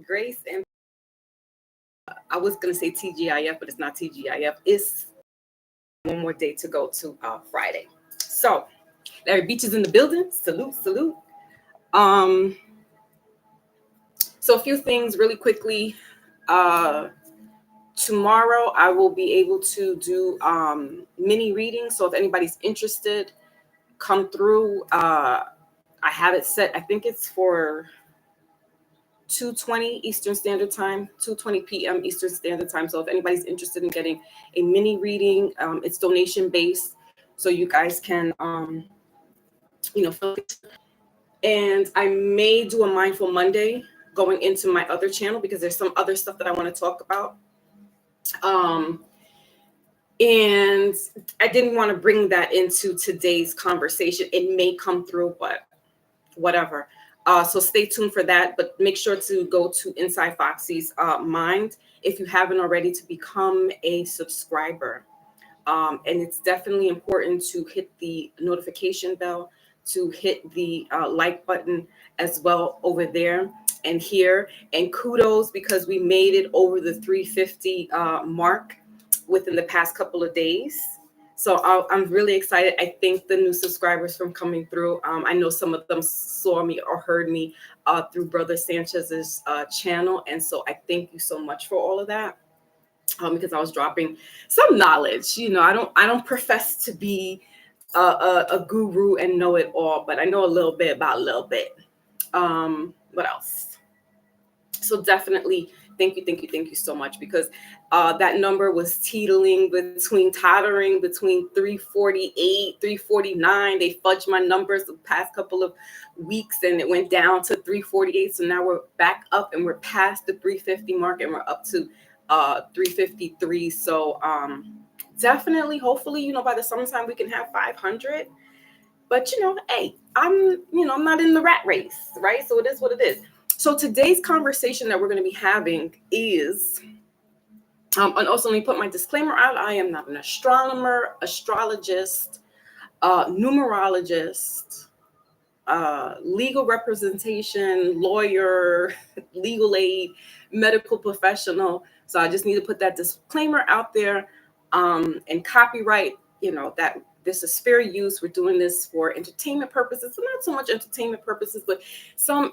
Grace and I was going to say TGIF, but it's not TGIF. It's one more day to go to Friday. So Larry Beach is in the building. Salute, salute. So a few things really quickly. Tomorrow I will be able to do mini readings. So if anybody's interested, come through. I have it set. I think it's for 2:20 Eastern Standard Time, 2:20 p.m. Eastern Standard Time. So if anybody's interested in getting a mini reading, it's donation based, so you guys can, and I may do a Mindful Monday going into my other channel because there's some other stuff that I want to talk about. And I didn't want to bring that into today's conversation. It may come through, but whatever. So stay tuned for that, but make sure to go to Inside Foxy's Mind if you haven't already to become a subscriber. And it's definitely important to hit the notification bell, to hit the like button as well over there and here. And kudos because we made it over the 350 mark within the past couple of days. So I'm really excited. I thank the new subscribers from coming through. I know some of them saw me or heard me through Brother Sanchez's channel. And so I thank you so much for all of that, because I was dropping some knowledge. You know, I don't profess to be a guru and know it all, but I know a little bit about a little bit. What else? So definitely thank you so much, because that number was tottering between 348, 349. They fudged my numbers the past couple of weeks and it went down to 348. So now we're back up and we're past the 350 mark and we're up to 353. So definitely, hopefully, you know, by the summertime we can have 500. But you know, hey, I'm not in the rat race, right? So it is what it is. So today's conversation that we're going to be having is, and also let me put my disclaimer out. I am not an astronomer, astrologist, numerologist, legal representation, lawyer, legal aid, medical professional. So I just need to put that disclaimer out there, and copyright, you know, that this is fair use. We're doing this for entertainment purposes, but not so much entertainment purposes, but some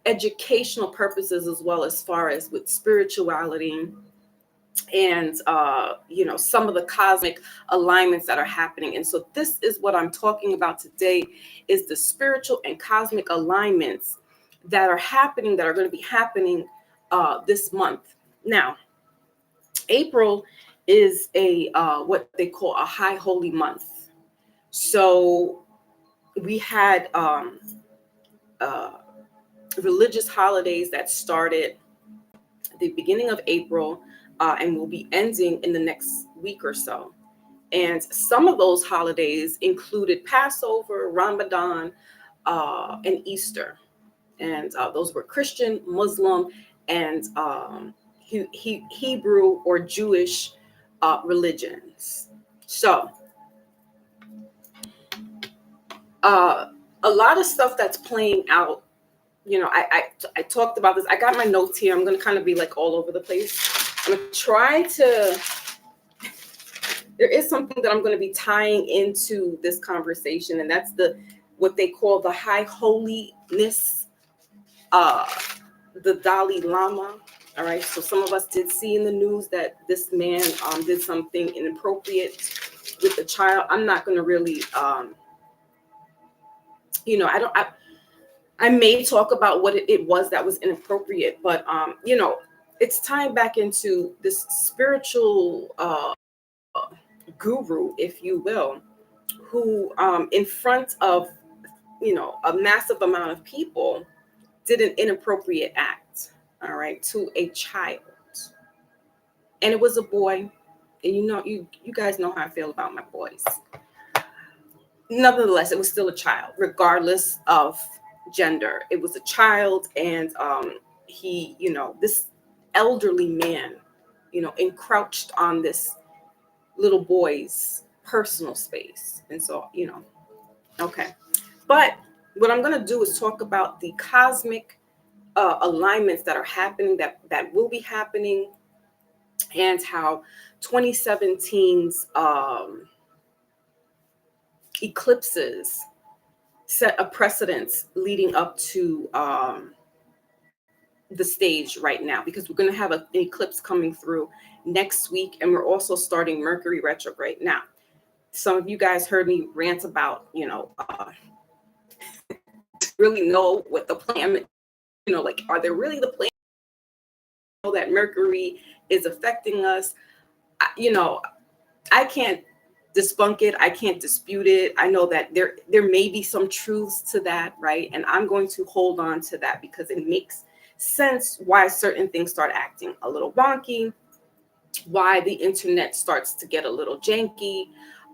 educational purposes as well, as far as with spirituality and you know, some of the cosmic alignments that are happening. And so this is what I'm talking about today, is the spiritual and cosmic alignments that are happening, that are going to be happening this month. Now, April is a what they call a high holy month. So we had religious holidays that started at the beginning of April and will be ending in the next week or so. And some of those holidays included Passover, Ramadan, and Easter. And those were Christian, Muslim, and Hebrew or Jewish religions. So a lot of stuff that's playing out. You know, I talked about this. I got my notes here. I'm going to kind of be like all over the place. I'm going to try to, there is something that I'm going to be tying into this conversation, and that's what they call the high holiness, the Dalai Lama. All right. So some of us did see in the news that this man did something inappropriate with a child. I'm not going to really, you know, I may talk about what it was that was inappropriate, but you know, it's tying back into this spiritual guru, if you will, who in front of, you know, a massive amount of people did an inappropriate act, all right, to a child. And it was a boy. And you know, you guys know how I feel about my boys. Nevertheless, it was still a child, regardless of gender. It was a child, and he, you know, this elderly man, you know, encroached on this little boy's personal space. And so, you know, okay. But what I'm going to do is talk about the cosmic alignments that are happening, that will be happening, and how 2017's eclipses set a precedence leading up to the stage right now, because we're going to have an eclipse coming through next week, and we're also starting Mercury retrograde. Now, some of you guys heard me rant about, really know what the plan, like, are there really the plan that Mercury is affecting us? I can't debunk it. I can't dispute it. I know that there may be some truths to that, right? And I'm going to hold on to that because it makes sense why certain things start acting a little wonky, why the internet starts to get a little janky,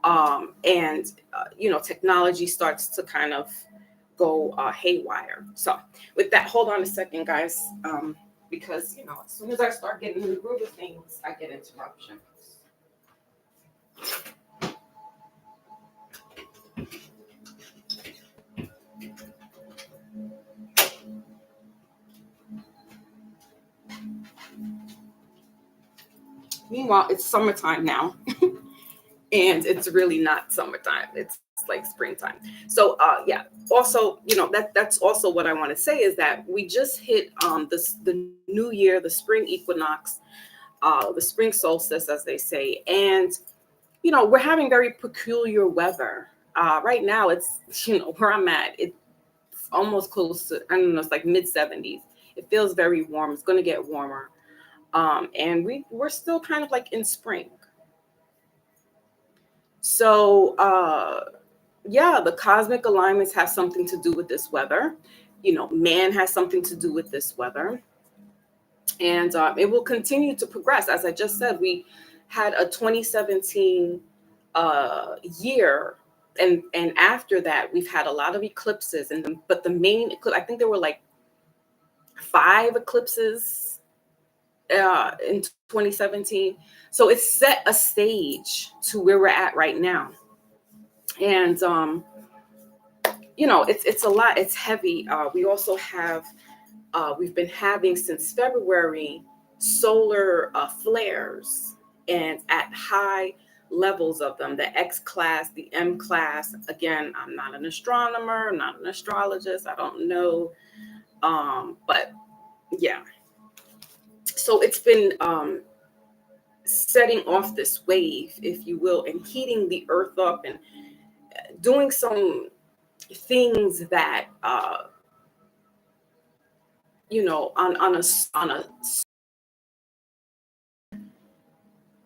and technology starts to kind of go haywire. So with that, hold on a second, guys, because as soon as I start getting in the groove of things, I get interruptions. Meanwhile, it's summertime now, and it's really not summertime. It's like springtime. So, yeah. Also, that's also what I want to say is that we just hit the new year, the spring equinox, the spring solstice, as they say, and we're having very peculiar weather. Right now, it's where I'm at. It's almost close to, I don't know, it's like mid-70s. It feels very warm. It's going to get warmer. And we're still kind of like in spring. So, yeah, the cosmic alignments have something to do with this weather. Man has something to do with this weather. And it will continue to progress. As I just said, we had a 2017 year. And after that, we've had a lot of eclipses. But the main eclipse, I think there were like 5 eclipses in 2017. So it set a stage to where we're at right now. And, it's a lot. It's heavy. We also have, we've been having since February solar flares, and at high levels of them, the X class, the M class. Again, I'm not an astronomer, I'm not an astrologist. I don't know. But yeah. So it's been setting off this wave, if you will, and heating the earth up and doing some things that, on a,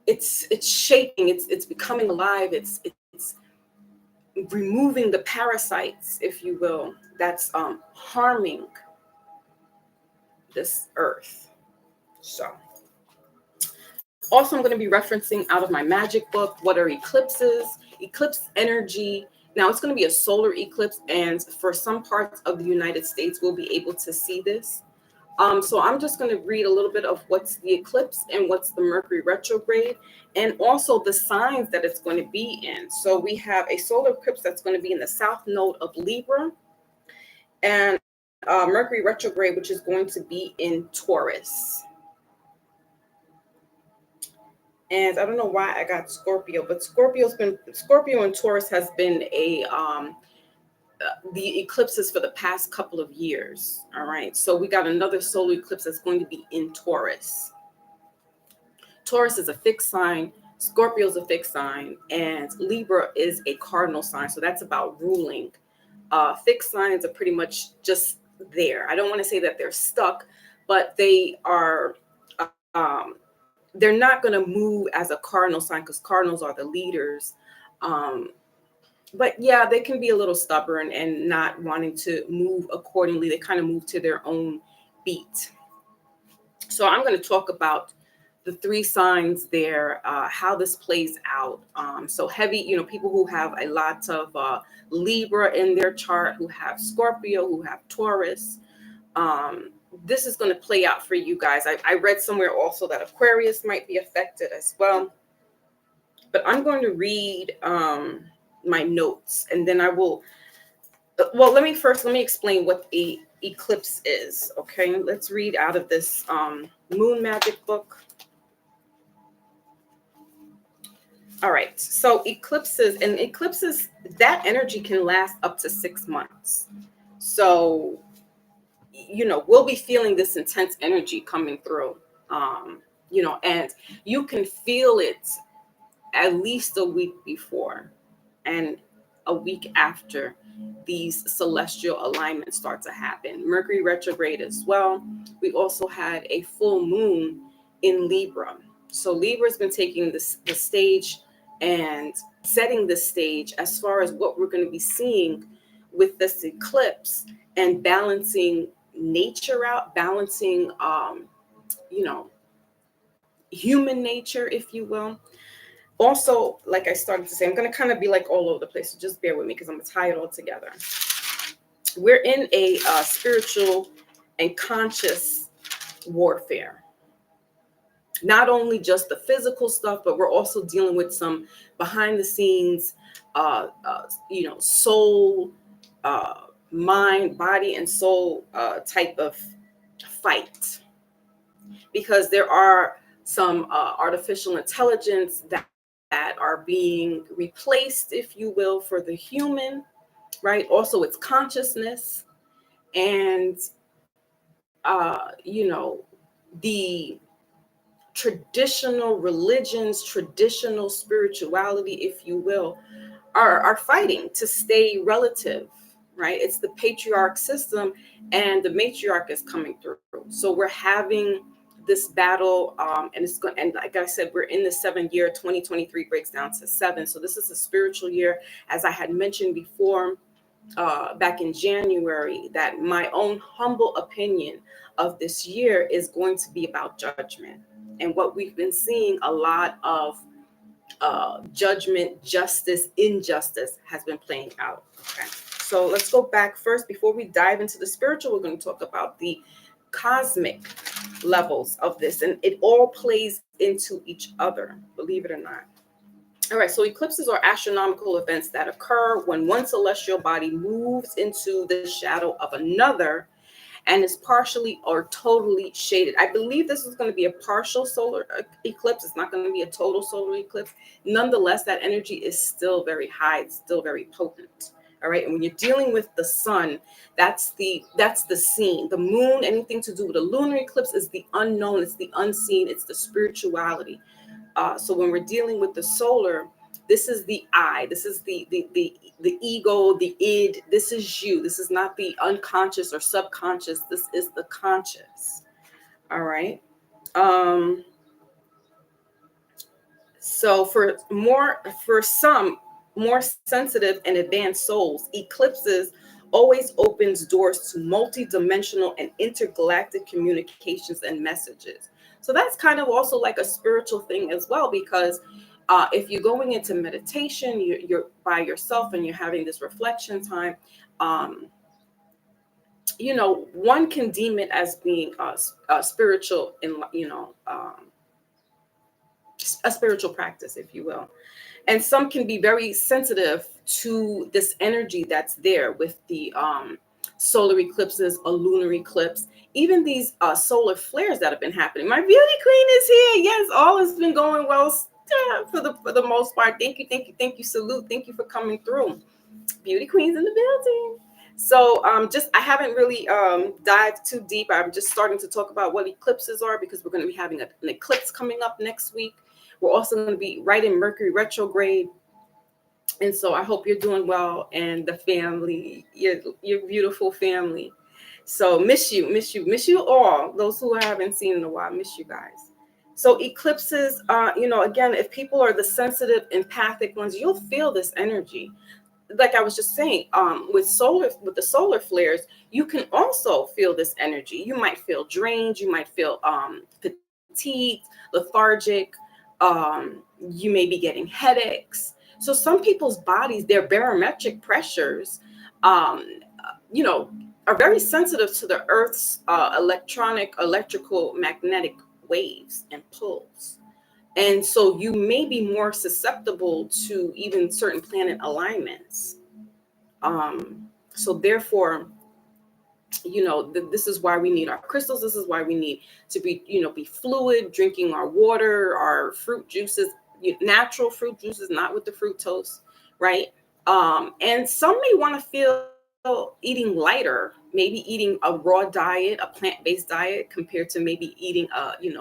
it's shaking, it's becoming alive, it's removing the parasites, if you will, that's harming this earth. So, also, I'm going to be referencing out of my magic book, what are eclipses? Eclipse energy. Now, it's going to be a solar eclipse, and for some parts of the United States, we'll be able to see this. So I'm just going to read a little bit of what's the eclipse and what's the Mercury retrograde, and also the signs that it's going to be in. So we have a solar eclipse that's going to be in the south node of Libra, and Mercury retrograde, which is going to be in Taurus. And I don't know why I got Scorpio, but Scorpio and Taurus has been the eclipses for the past couple of years. All right. So we got another solar eclipse that's going to be in Taurus. Taurus is a fixed sign. Scorpio is a fixed sign, and Libra is a cardinal sign. So that's about ruling. Fixed signs are pretty much just there. I don't want to say that they're stuck, but they are, they're not going to move as a cardinal sign because cardinals are the leaders. But yeah, they can be a little stubborn and not wanting to move accordingly. They kind of move to their own beat. So I'm going to talk about the 3 signs there, how this plays out. So heavy, people who have a lot of Libra in their chart, who have Scorpio, who have Taurus. This is going to play out for you guys. I read somewhere also that Aquarius might be affected as well. But I'm going to read my notes, and then I will Well, let me explain what a eclipse is. Okay, let's read out of this Moon Magic book. All right, so eclipses, that energy can last up to 6 months. So, we'll be feeling this intense energy coming through. And you can feel it at least a week before and a week after these celestial alignments start to happen. Mercury retrograde as well. We also had a full moon in Libra. So Libra's been taking the stage and setting the stage as far as what we're going to be seeing with this eclipse, and balancing nature out, balancing human nature, if you will. Also, like I started to say, I'm going to kind of be like all over the place, so just bear with me because I'm going to tie it all together. We're in a spiritual and conscious warfare. Not only just the physical stuff, but we're also dealing with some behind the scenes, soul, mind, body, and soul type of fight. Because there are some artificial intelligence that are being replaced, if you will, for the human, right? Also, it's consciousness, and the traditional religions, traditional spirituality, if you will, are fighting to stay relative, right? It's the patriarch system, and the matriarch is coming through. So we're having this battle, and it's going. And like I said, we're in the 7th year. 2023 breaks down to 7. So this is a spiritual year, as I had mentioned before, back in January, that my own humble opinion of this year is going to be about judgment. And what we've been seeing, a lot of judgment, justice, injustice has been playing out. Okay, so let's go back first. Before we dive into the spiritual, we're going to talk about the cosmic levels of this, and it all plays into each other, believe it or not. All right, so eclipses are astronomical events that occur when one celestial body moves into the shadow of another and is partially or totally shaded. I believe this is going to be a partial solar eclipse. It's not going to be a total solar eclipse. Nonetheless, that energy is still very high. It's still very potent. All right, and when you're dealing with the sun, that's the scene. The moon, anything to do with a lunar eclipse, is the unknown. It's the unseen. It's the spirituality. So when we're dealing with the solar, this is the I. This is the ego, the id. This is you. This is not the unconscious or subconscious. This is the conscious. All right. So for some more sensitive and advanced souls, eclipses always opens doors to multi-dimensional and intergalactic communications and messages. So that's kind of also like a spiritual thing as well, because if you're going into meditation, you're by yourself and you're having this reflection time, one can deem it as being spiritual, a spiritual practice, if you will. And some can be very sensitive to this energy that's there with the solar eclipses, a lunar eclipse, even these solar flares that have been happening. My beauty queen is here. Yes, all has been going well for the most part. Thank you. Salute. Thank you for coming through. Beauty queens in the building. So I haven't really dived too deep. I'm just starting to talk about what eclipses are, because we're going to be having an eclipse coming up next week. We're also going to be right in Mercury retrograde. And so I hope you're doing well, and the family, your beautiful family. So miss you all. Those who I haven't seen in a while, miss you guys. So eclipses, again, if people are the sensitive, empathic ones, you'll feel this energy. Like I was just saying, with the solar flares, you can also feel this energy. You might feel drained. You might feel fatigued, lethargic. You may be getting headaches. So some people's bodies, their barometric pressures, are very sensitive to the Earth's electrical, magnetic waves and pulls. And so you may be more susceptible to even certain planet alignments. So therefore, this is why we need our crystals. This is why we need to be fluid, drinking our water, our fruit juices, natural fruit juices, not with the fructose, right? And some may want to feel eating lighter, maybe eating a raw diet, a plant-based diet, compared to maybe eating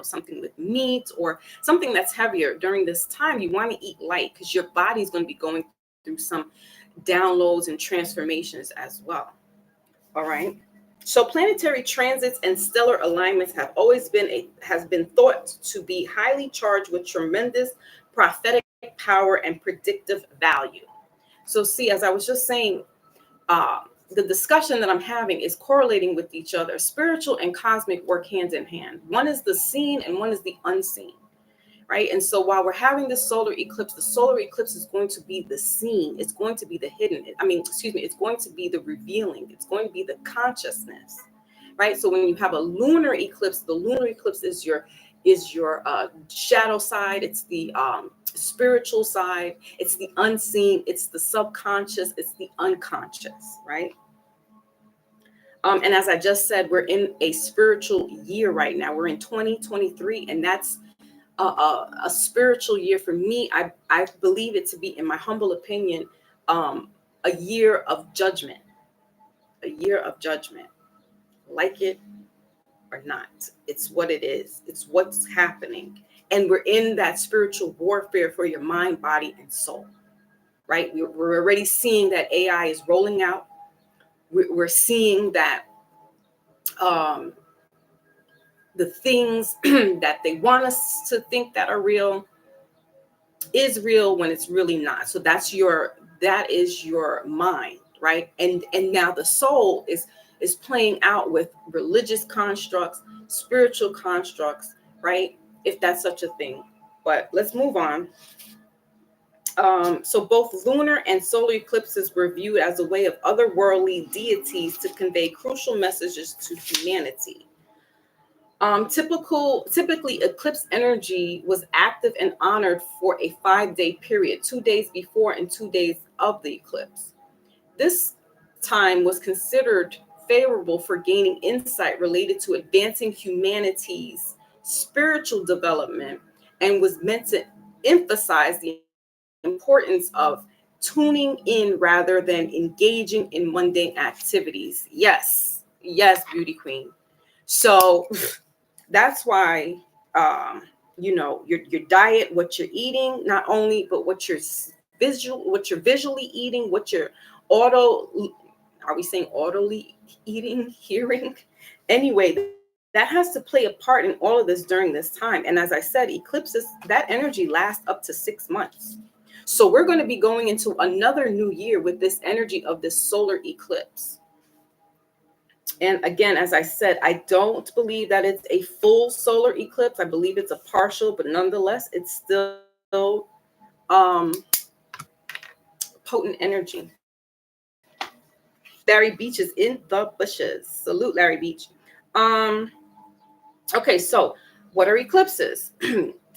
something with meat or something that's heavier. During this time, you want to eat light because your body's going to be going through some downloads and transformations as well. All right. So planetary transits and stellar alignments have always been thought to be highly charged with tremendous prophetic power and predictive value. So see, as I was just saying, the discussion that I'm having is correlating with each other. Spiritual and cosmic work hand in hand. One is the seen and one is the unseen. Right. And so while we're having this solar eclipse, the solar eclipse is going to be the seen. It's going to be the hidden. It's going to be the revealing. It's going to be the consciousness. Right. So when you have a lunar eclipse, the lunar eclipse is your shadow side. It's the spiritual side. It's the unseen. It's the subconscious. It's the unconscious. Right. And as I just said, we're in a spiritual year right now. We're in 2023, and that's a spiritual year for me. I believe it to be, in my humble opinion, a year of judgment. A year of judgment. Like it or not, it's what it is. It's what's happening. And we're in that spiritual warfare for your mind, body, and soul. Right? We're already seeing that AI is rolling out. We're seeing that the things that they want us to think that are real is real when it's really not. So that is your mind, right? And now the soul is playing out with religious constructs, spiritual constructs, right? If that's such a thing. But let's move on. So both lunar and solar eclipses were viewed as a way of otherworldly deities to convey crucial messages to humanity. Typically, eclipse energy was active and honored for a 5-day period, 2 days before and 2 days of the eclipse. This time was considered favorable for gaining insight related to advancing humanity's spiritual development and was meant to emphasize the importance of tuning in rather than engaging in mundane activities. Yes, beauty queen. So that's why, your diet, what you're eating, not only, but what you're visually eating, are we saying audibly eating, hearing? Anyway, that has to play a part in all of this during this time. And as I said, eclipses, that energy lasts up to 6 months. So we're going to be going into another new year with this energy of this solar eclipse. And again, as I said, I don't believe that it's a full solar eclipse. I believe it's a partial, but nonetheless, it's still potent energy. Larry Beach is in the bushes. Salute, Larry Beach. Okay, so what are eclipses?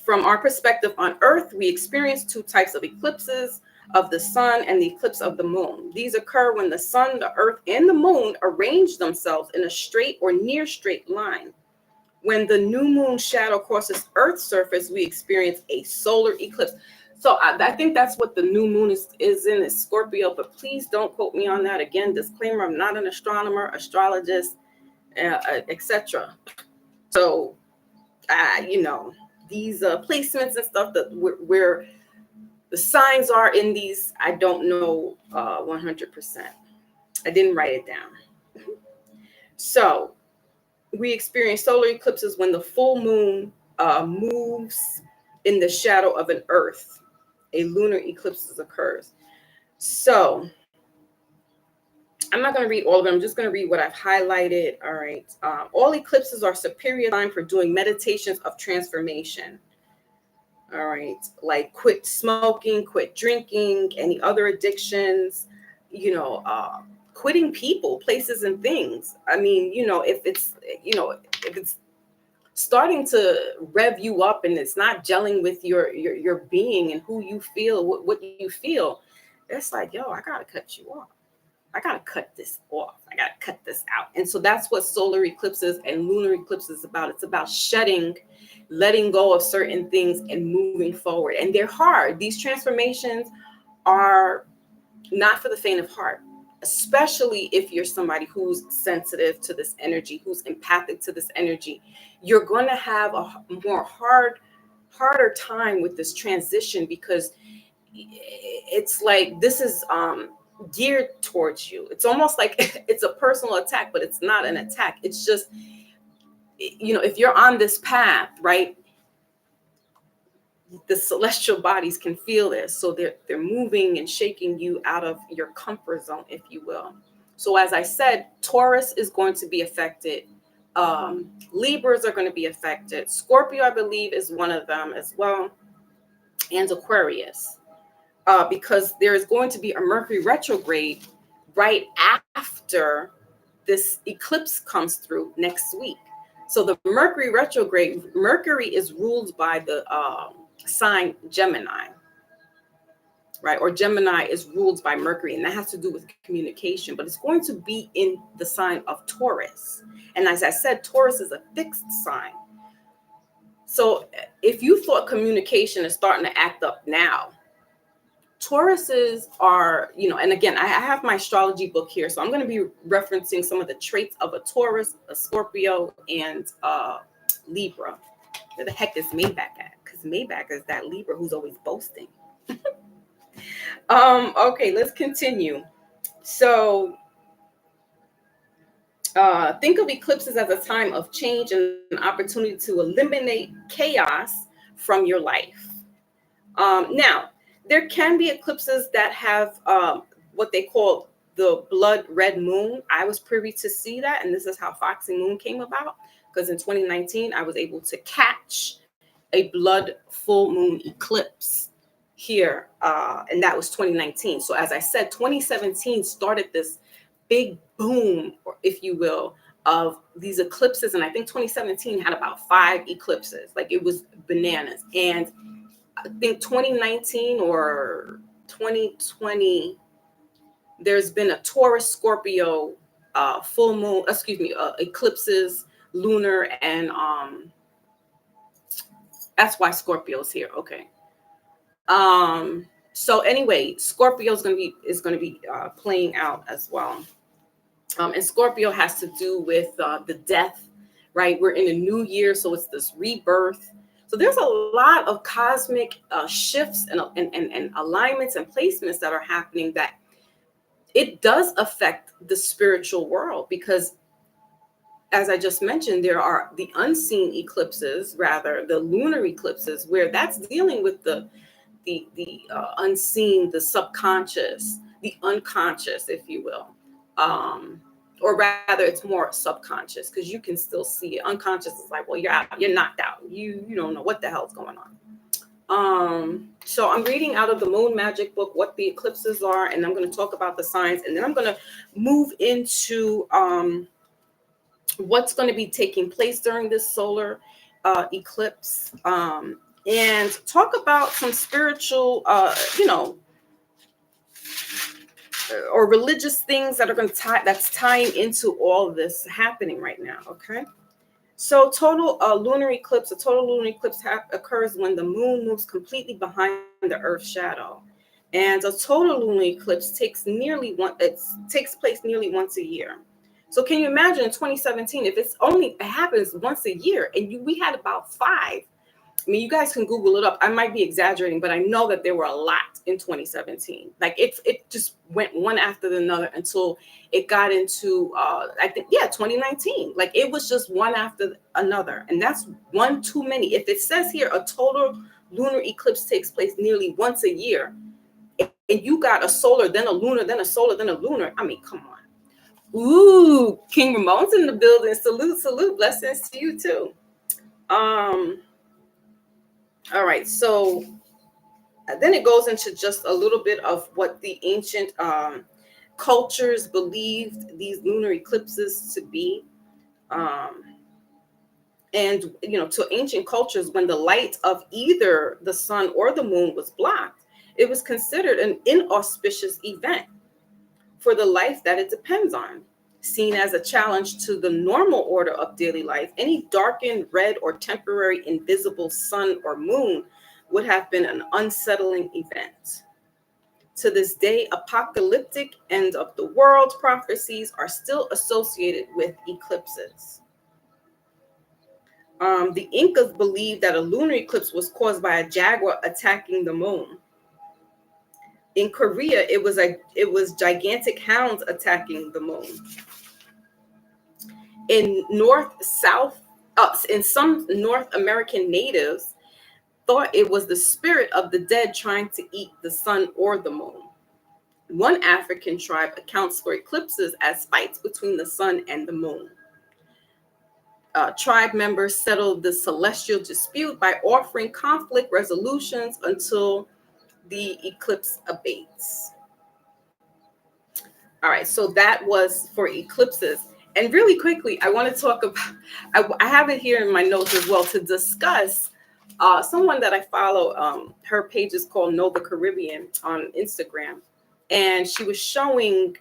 From our perspective on Earth, we experience 2 types of eclipses, of the sun and the eclipse of the moon. These occur when the sun, the earth, and the moon arrange themselves in a straight or near straight line. When the new moon shadow crosses Earth's surface, we experience a solar eclipse. So I think that's what the new moon is in, is Scorpio, but please don't quote me on that. Again, disclaimer, I'm not an astronomer, astrologist, etc. So, these placements and stuff that where the signs are in these, I don't know 100%. I didn't write it down. So we experience solar eclipses when the full moon moves in the shadow of an Earth. A lunar eclipse occurs. So I'm not going to read all of them. I'm just going to read what I've highlighted. All right. All eclipses are superior time for doing meditations of transformation. All right. Like quit smoking, quit drinking, any other addictions, quitting people, places, and things. I mean, if it's starting to rev you up and it's not gelling with your being and who you feel, what you feel, it's like, yo, I got to cut you off. I got to cut this off. I got to cut this out. And so that's what solar eclipses and lunar eclipses is about. It's about shedding, letting go of certain things and moving forward. And they're hard. These transformations are not for the faint of heart, especially if you're somebody who's sensitive to this energy, who's empathic to this energy. You're going to have a harder time with this transition, because it's like this is geared towards you. It's almost like it's a personal attack, but it's not an attack. It's just, if you're on this path, right, the celestial bodies can feel this. So they're moving and shaking you out of your comfort zone, if you will. So as I said, Taurus is going to be affected. Libras are going to be affected. Scorpio, I believe, is one of them as well. And Aquarius. Because there is going to be a Mercury retrograde right after this eclipse comes through next week. So the Mercury retrograde, Mercury is ruled by the sign Gemini, right? Or Gemini is ruled by Mercury, and that has to do with communication, but it's going to be in the sign of Taurus. And as I said, Taurus is a fixed sign. So if you thought communication is starting to act up now, Tauruses are, and again, I have my astrology book here, so I'm going to be referencing some of the traits of a Taurus, a Scorpio, and Libra. Where the heck is Maybach at? Because Maybach is that Libra who's always boasting. Okay, let's continue. So think of eclipses as a time of change and an opportunity to eliminate chaos from your life. Now, there can be eclipses that have what they call the blood red moon. I was privy to see that, and this is how Foxy Moon came about, because in 2019, I was able to catch a blood full moon eclipse here, and that was 2019. So as I said, 2017 started this big boom, if you will, of these eclipses, and I think 2017 had about 5 eclipses. Like, it was bananas. And I think 2019 or 2020, there's been a Taurus Scorpio full moon, eclipses, lunar, and that's why Scorpio's here. Okay. So anyway, Scorpio is going to be playing out as well. And Scorpio has to do with the death, right? We're in a new year, so it's this rebirth. So there's a lot of cosmic shifts and alignments and placements that are happening, that it does affect the spiritual world, because as I just mentioned, there are the unseen eclipses, rather the lunar eclipses, where that's dealing with the unseen, the subconscious, the unconscious, if you will. Or rather, it's more subconscious, because you can still see it. Unconscious is like, well, you're knocked out. You don't know what the hell's going on. So I'm reading out of the Moon Magic book what the eclipses are, and I'm going to talk about the signs, and then I'm going to move into what's going to be taking place during this solar eclipse, and talk about some spiritual, or religious things that are going to that's tying into all of this happening right now. Okay. So a total lunar eclipse occurs when the moon moves completely behind the Earth's shadow. And a total lunar eclipse takes place nearly once a year. So can you imagine in 2017, if it happens once a year, and we had about 5. I mean, you guys can Google it up. I might be exaggerating, but I know that there were a lot in 2017. Like, it just went one after another until it got into, 2019. Like, it was just one after another. And that's one too many. If it says here a total lunar eclipse takes place nearly once a year, and you got a solar, then a lunar, then a solar, then a lunar, I mean, come on. Ooh, King Ramon's in the building. Salute. Blessings to you too. All right, so then it goes into just a little bit of what the ancient cultures believed these lunar eclipses to be. And, to ancient cultures, when the light of either the sun or the moon was blocked, it was considered an inauspicious event. for the life that it depends on. Seen as a challenge to the normal order of daily life, any darkened, red, or temporary invisible sun or moon would have been an unsettling event. To this day, apocalyptic end of the world prophecies are still associated with eclipses. The Incas believed that a lunar eclipse was caused by a jaguar attacking the moon. In Korea, it was gigantic hounds attacking the moon. In some North American natives thought it was the spirit of the dead trying to eat the sun or the moon. One African tribe accounts for eclipses as fights between the sun and the moon. Tribe members settled the celestial dispute by offering conflict resolutions until the eclipse abates. All right, so that was for eclipses. And really quickly, I want to talk about, I have it here in my notes as well to discuss someone that I follow. Her page is called Know the Caribbean on Instagram. And she was showing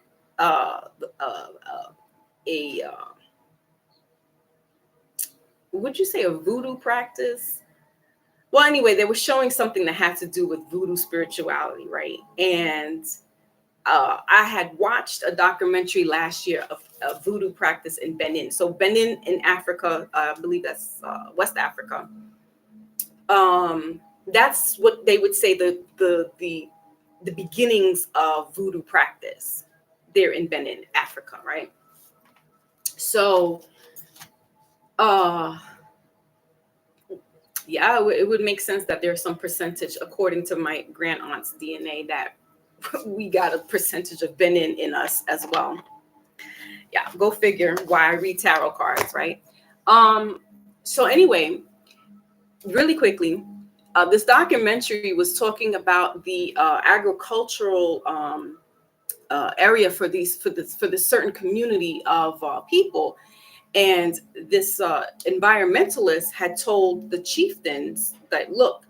would you say a voodoo practice? Well, anyway, they were showing something that had to do with voodoo spirituality, right? And I had watched a documentary last year of a voodoo practice in Benin. So Benin in Africa, I believe that's West Africa. That's what they would say the beginnings of voodoo practice there in Benin, Africa, right? So, yeah, it would make sense that there's some percentage, according to my grand aunt's DNA, that we got a percentage of Benin in us as well. Yeah, go figure why I read tarot cards, right? So anyway, really quickly, this documentary was talking about the agricultural area for this certain community of people, and this environmentalist had told the chieftains that, look,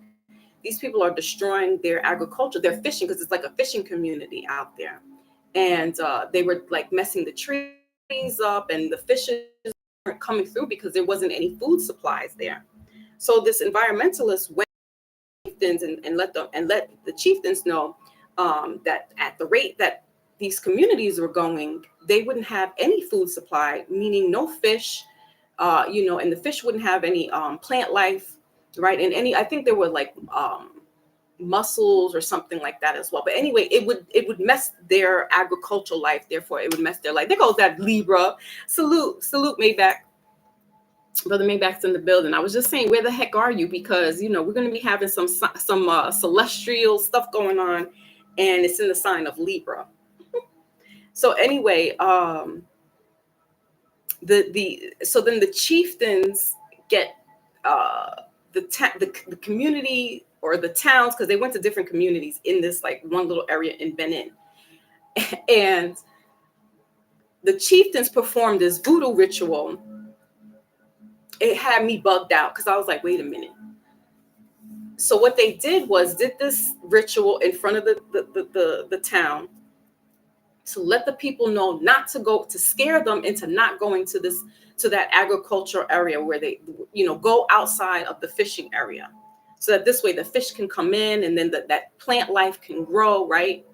these people are destroying their agriculture. They're fishing because it's like a fishing community out there, and they were like messing the trees up, and the fishes weren't coming through because there wasn't any food supplies there. So this environmentalist went to the chieftains and let the chieftains know that at the rate that these communities were going, they wouldn't have any food supply, meaning no fish, and the fish wouldn't have any plant life, right? And I think there were like mussels or something like that as well. But anyway, it would mess their agricultural life. Therefore, it would mess their life. There goes that Libra. Salute, Maybach. Brother Maybach's in the building. I was just saying, where the heck are you? Because, we're going to be having some celestial stuff going on, and it's in the sign of Libra. So anyway, so then the chieftains get the community or the towns, because they went to different communities in this like one little area in Benin, and the chieftains performed this voodoo ritual. It had me bugged out because I was like, wait a minute. So what they did this ritual in front of the town to let the people know not to go, to scare them into not going to that agricultural area where they, go outside of the fishing area. So that this way the fish can come in and then that plant life can grow, right?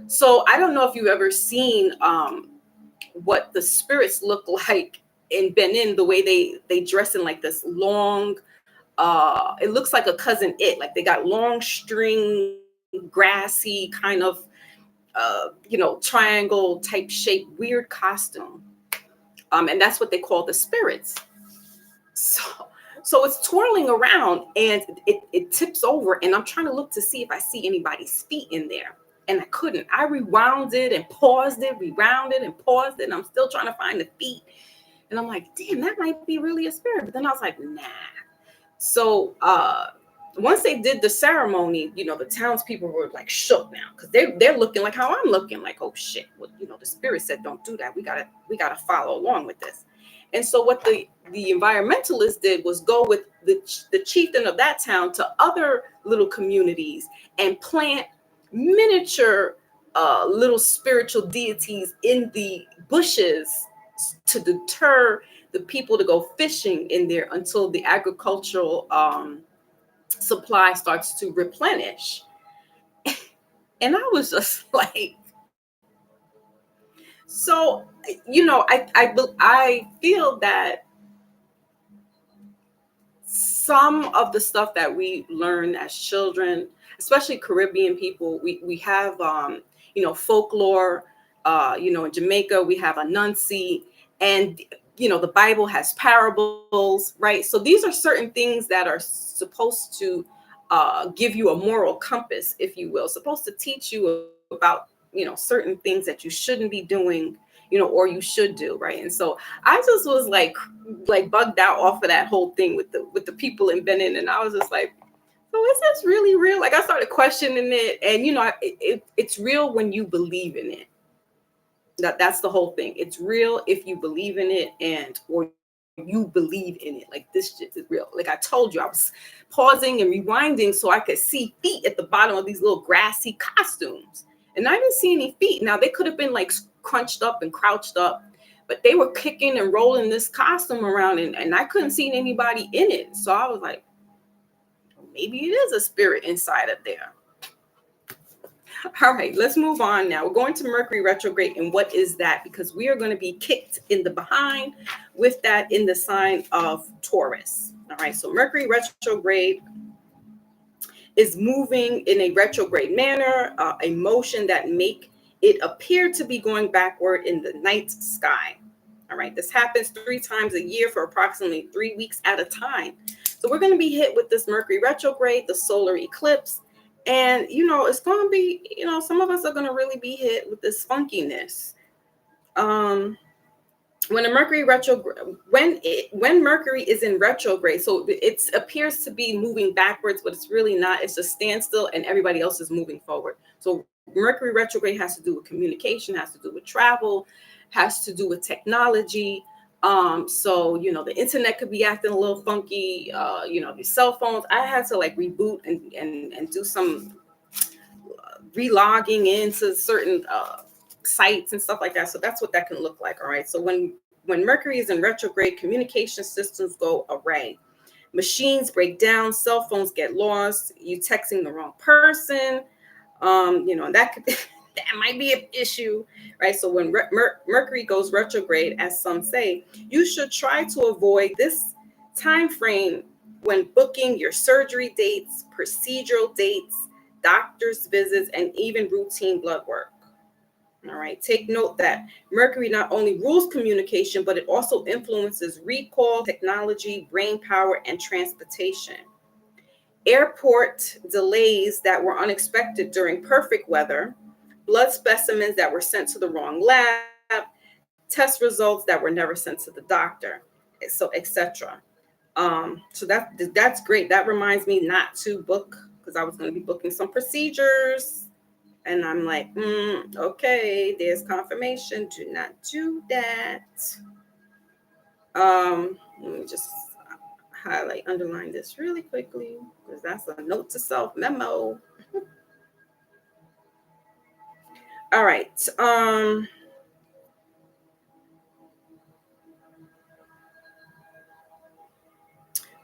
So I don't know if you've ever seen what the spirits look like in Benin, the way they dress in like this long, it looks like a cousin It, like they got long string, grassy kind of, triangle type shape, weird costume. And that's what they call the spirits. So it's twirling around and it tips over, and I'm trying to look to see if I see anybody's feet in there. And I couldn't. I rewound it and paused it, rewound it and paused it. And I'm still trying to find the feet. And I'm like, damn, that might be really a spirit. But then I was like, nah. So once they did the ceremony, the townspeople were like shook now, because they're looking like how I'm looking, like, oh shit, well, the spirit said don't do that. We gotta follow along with this. And so what the environmentalists did was go with the chieftain of that town to other little communities and plant miniature little spiritual deities in the bushes to deter the people to go fishing in there until the agricultural supply starts to replenish. And I was just like, so, I feel that some of the stuff that we learn as children, especially Caribbean people, we have folklore. In Jamaica we have Anansi, and the Bible has parables, right? So these are certain things that are supposed to give you a moral compass, if you will, supposed to teach you about certain things that you shouldn't be doing, or you should do, right? And so I just was like bugged out off of that whole thing with the people in Benin, and I was just like, so is this really real? Like, I started questioning it, and it's real when you believe in it. That's the whole thing. It's real if you believe in it, or you believe in it. Like, this shit is real. Like I told you, I was pausing and rewinding so I could see feet at the bottom of these little grassy costumes, and I didn't see any feet. Now they could have been like crunched up and crouched up, but they were kicking and rolling this costume around, and I couldn't see anybody in it. So I was like, maybe it is a spirit inside of there. All right, let's move on now. We're going to Mercury retrograde, and what is that? Because we are going to be kicked in the behind with that in the sign of Taurus. All right, so Mercury retrograde is moving in a retrograde manner, a motion that make it appear to be going backward in the night sky. All right, this happens 3 times a year for approximately 3 weeks at a time. So we're going to be hit with this Mercury retrograde, the solar eclipse. And, it's going to be, some of us are going to really be hit with this funkiness. When a Mercury retrograde, when Mercury is in retrograde, so it appears to be moving backwards, but it's really not. It's just standstill, and everybody else is moving forward. So Mercury retrograde has to do with communication, has to do with travel, has to do with technology. So the internet could be acting a little funky. The cell phones. I had to like reboot and do some relogging into certain sites and stuff like that. So that's what that can look like. All right. So when Mercury is in retrograde, communication systems go awry. Machines break down. Cell phones get lost. You texting the wrong person. That could that might be an issue, right? So when Mercury goes retrograde, as some say, you should try to avoid this time frame when booking your surgery dates, procedural dates, doctor's visits, and even routine blood work. All right. Take note that Mercury not only rules communication, but it also influences recall, technology, brain power, and transportation. Airport delays that were unexpected during perfect weather, blood specimens that were sent to the wrong lab, test results that were never sent to the doctor, so etc. So that's great. That reminds me not to book, because I was going to be booking some procedures, and I'm like, okay, there's confirmation. Do not do that. Let me just highlight, underline this really quickly, because that's a note to self memo. All right.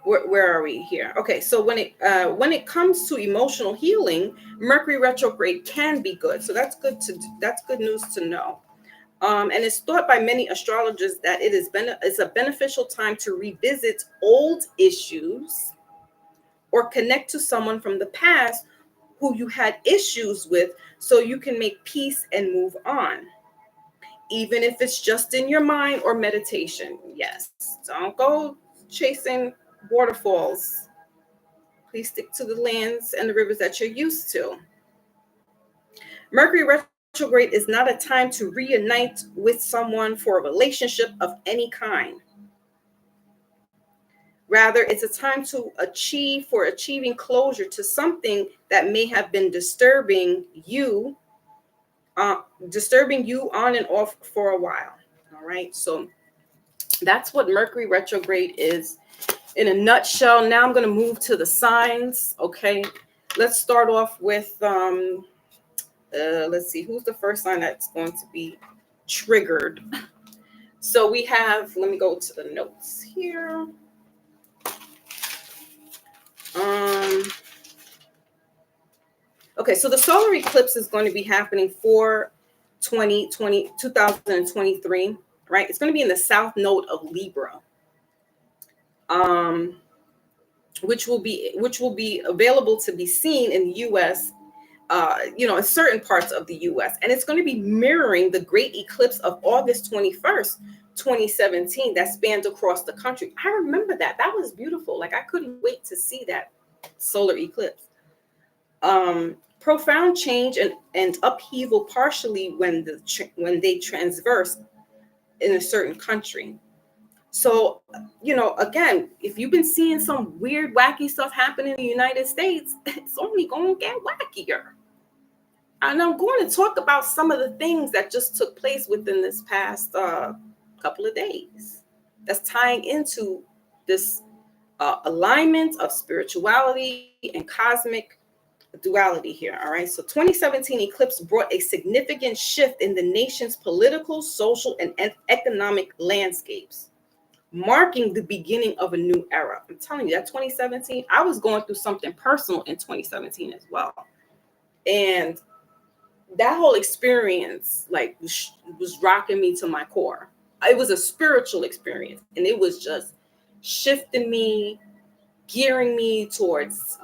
Where are we here? Okay, so when it comes to emotional healing, Mercury retrograde can be good. So that's good news to know. And it's thought by many astrologers that it's a beneficial time to revisit old issues or connect to someone from the past who you had issues with, so you can make peace and move on, even if it's just in your mind or meditation. Yes, don't go chasing waterfalls. Please stick to the lands and the rivers that you're used to. Mercury retrograde is not a time to reunite with someone for a relationship of any kind. Rather, it's a time to achieving closure to something that may have been disturbing you on and off for a while. All right, so that's what Mercury retrograde is in a nutshell. Now I'm going to move to the signs. Okay, let's start off with let's see, who's the first sign that's going to be triggered? So we have, let me go to the notes here. Okay, so the solar eclipse is going to be happening for 2023, right? It's going to be in the south node of Libra, which will be available to be seen in the U.S. In certain parts of the U.S. And it's going to be mirroring the great eclipse of August 21st, 2017, that spanned across the country. I remember that. That was beautiful. Like, I couldn't wait to see that solar eclipse. Profound change and upheaval, partially when they transverse in a certain country. So, again, if you've been seeing some weird, wacky stuff happen in the United States, it's only going to get wackier. And I'm going to talk about some of the things that just took place within this past couple of days that's tying into this alignment of spirituality and cosmic duality here. All right. So 2017 eclipse brought a significant shift in the nation's political, social, and economic landscapes, marking the beginning of a new era. I'm telling you, that 2017, I was going through something personal in 2017 as well. And that whole experience, like, was rocking me to my core. It was a spiritual experience, and it was just shifting me, gearing me towards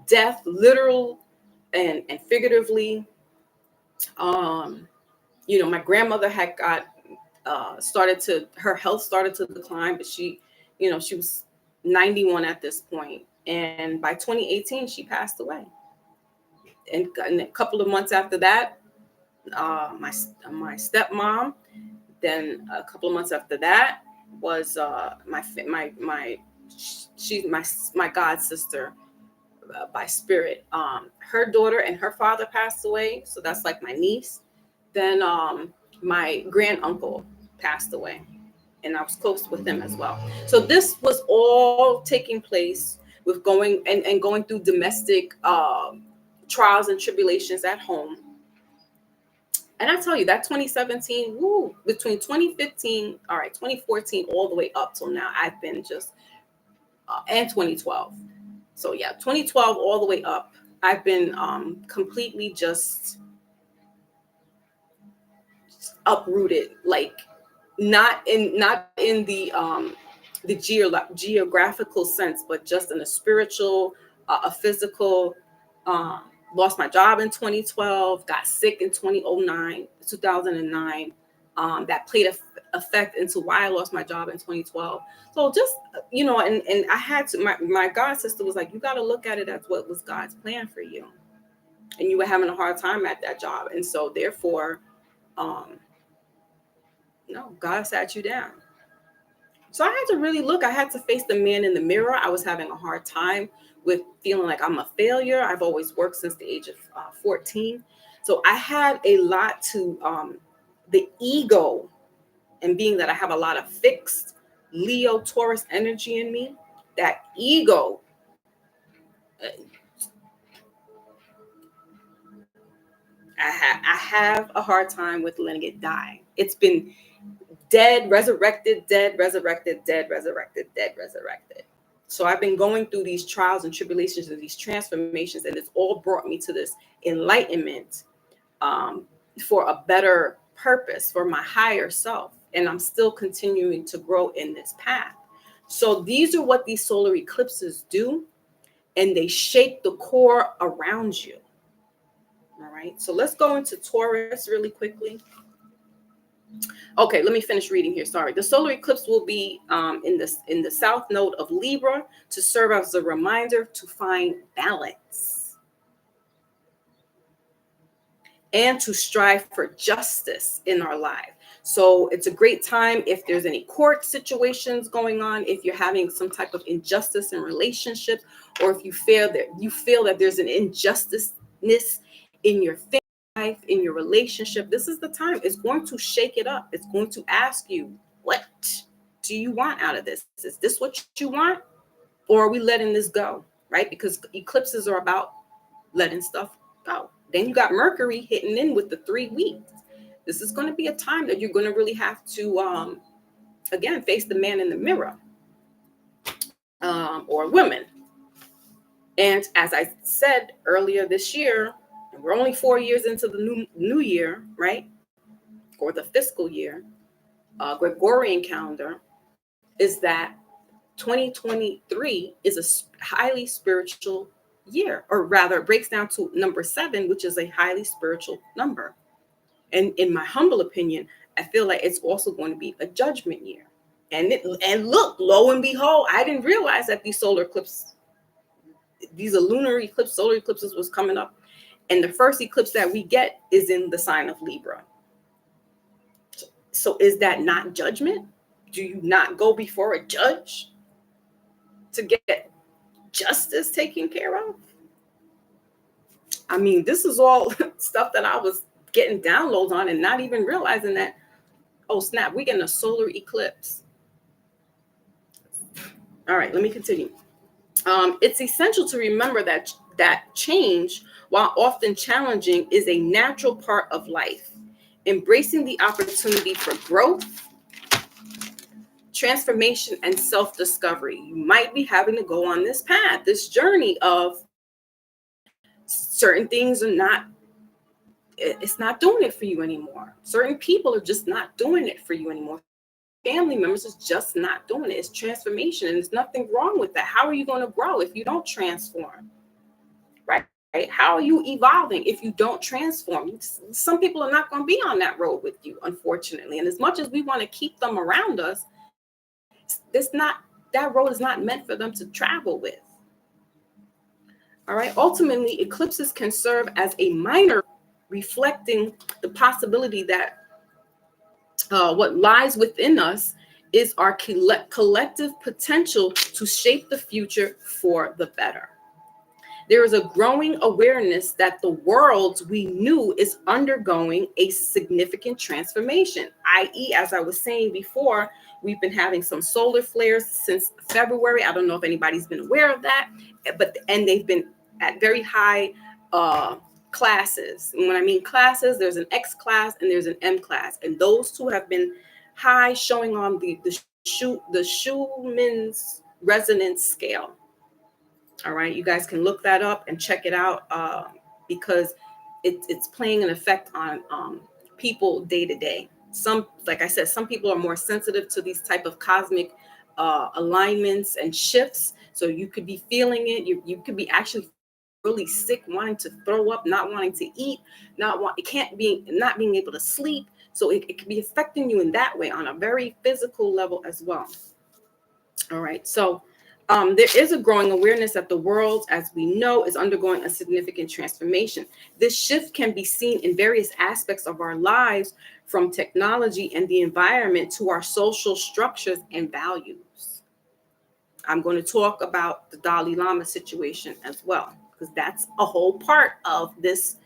death, literal and figuratively. My grandmother had got her health started to decline, but she was 91 at this point, and by 2018 she passed away. And a couple of months after that, my stepmom. Then a couple of months after that was she's my god sister by spirit. Her daughter and her father passed away, so that's like my niece. Then my granduncle passed away, and I was close with him as well. So this was all taking place with going through domestic trials and tribulations at home. And I tell you, that 2017, between 2014 all the way up till now, I've been just and 2012. So yeah, 2012 all the way up, I've been completely just uprooted, like not in the geographical sense, but just in a spiritual, a physical. Lost my job in 2012, got sick in 2009. That played effect into why I lost my job in 2012. So just, and I had to, my god sister was like, you got to look at it as what was God's plan for you. And you were having a hard time at that job. And so therefore, God sat you down. So I had to really look. I had to face the man in the mirror. I was having a hard time with feeling like I'm a failure. I've always worked since the age of 14. So I had a lot to the ego, and being that I have a lot of fixed Leo Taurus energy in me, that ego, I have a hard time with letting it die. It's been dead, resurrected, dead, resurrected, dead, resurrected, dead, resurrected. So I've been going through these trials and tribulations and these transformations, and it's all brought me to this enlightenment for a better purpose, for my higher self. And I'm still continuing to grow in this path. So these are what these solar eclipses do, and they shake the core around you. All right, so let's go into Taurus really quickly. Okay, let me finish reading here. Sorry. The solar eclipse will be in the south node of Libra to serve as a reminder to find balance and to strive for justice in our life. So it's a great time if there's any court situations going on, if you're having some type of injustice in relationships, or if you feel that there's an injustice in your family life, in your relationship. This is the time. It's going to shake it up. It's going to ask you, what do you want out of this? Is this what you want, or are we letting this go? Right? Because eclipses are about letting stuff go. Then you got Mercury hitting in with the 3 weeks. This is going to be a time that you're going to really have to, again, face the man in the mirror, or women. And as I said earlier this year, and we're only 4 years into the new year, right? Or the fiscal year, Gregorian calendar, is that 2023 is a highly spiritual year, or rather it breaks down to number 7, which is a highly spiritual number. And in my humble opinion, I feel like it's also going to be a judgment year. And look, lo and behold, I didn't realize that these lunar eclipse, solar eclipses was coming up. And the first eclipse that we get is in the sign of Libra. So is that not judgment? Do you not go before a judge to get justice taken care of? I mean, this is all stuff that I was getting downloads on and not even realizing that, oh snap, we're getting a solar eclipse. All right, let me continue. It's essential to remember that change, while often challenging, is a natural part of life. Embracing the opportunity for growth, transformation, and self-discovery. You might be having to go on this path, this journey of certain things are not, it's not doing it for you anymore. Certain people are just not doing it for you anymore. Family members is just not doing it. It's transformation, and there's nothing wrong with that. How are you going to grow if you don't transform? Right? How are you evolving if you don't transform? Some people are not going to be on that road with you, unfortunately. And as much as we want to keep them around us, that road is not meant for them to travel with. All right. Ultimately, eclipses can serve as a minor, reflecting the possibility that what lies within us is our collective potential to shape the future for the better. There is a growing awareness that the world we knew is undergoing a significant transformation, i.e., as I was saying before, we've been having some solar flares since February. I don't know if anybody's been aware of that, and they've been at very high classes. And when I mean classes, there's an X class and there's an M class, and those two have been high, showing on the Schumann's resonance scale. All right, you guys can look that up and check it out, because it's playing an effect on people day to day. Like I said, some people are more sensitive to these type of cosmic alignments and shifts. So you could be feeling it. You could be actually really sick, wanting to throw up, not wanting to eat, not being able to sleep. So it could be affecting you in that way on a very physical level as well. All right, so there is a growing awareness that the world, as we know, is undergoing a significant transformation. This shift can be seen in various aspects of our lives, from technology and the environment to our social structures and values. I'm going to talk about the Dalai Lama situation as well, because that's a whole part of this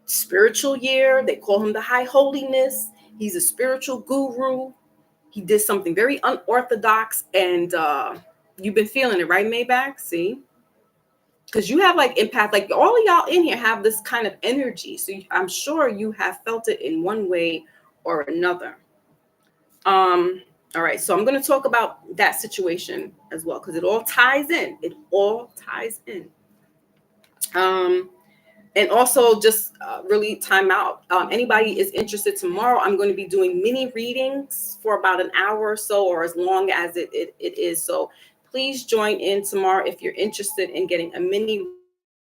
spiritual year. They call him the High Holiness. He's a spiritual guru. He did something very unorthodox, and you've been feeling it, right, Maybach? See? Because you have like empath, like all of y'all in here have this kind of energy. So I'm sure you have felt it in one way or another. All right, so I'm going to talk about that situation as well, because it all ties in. It all ties in. And also just really time out. Anybody is interested, tomorrow I'm going to be doing mini readings for about an hour or so, or as long as it is. So please join in tomorrow if you're interested in getting a mini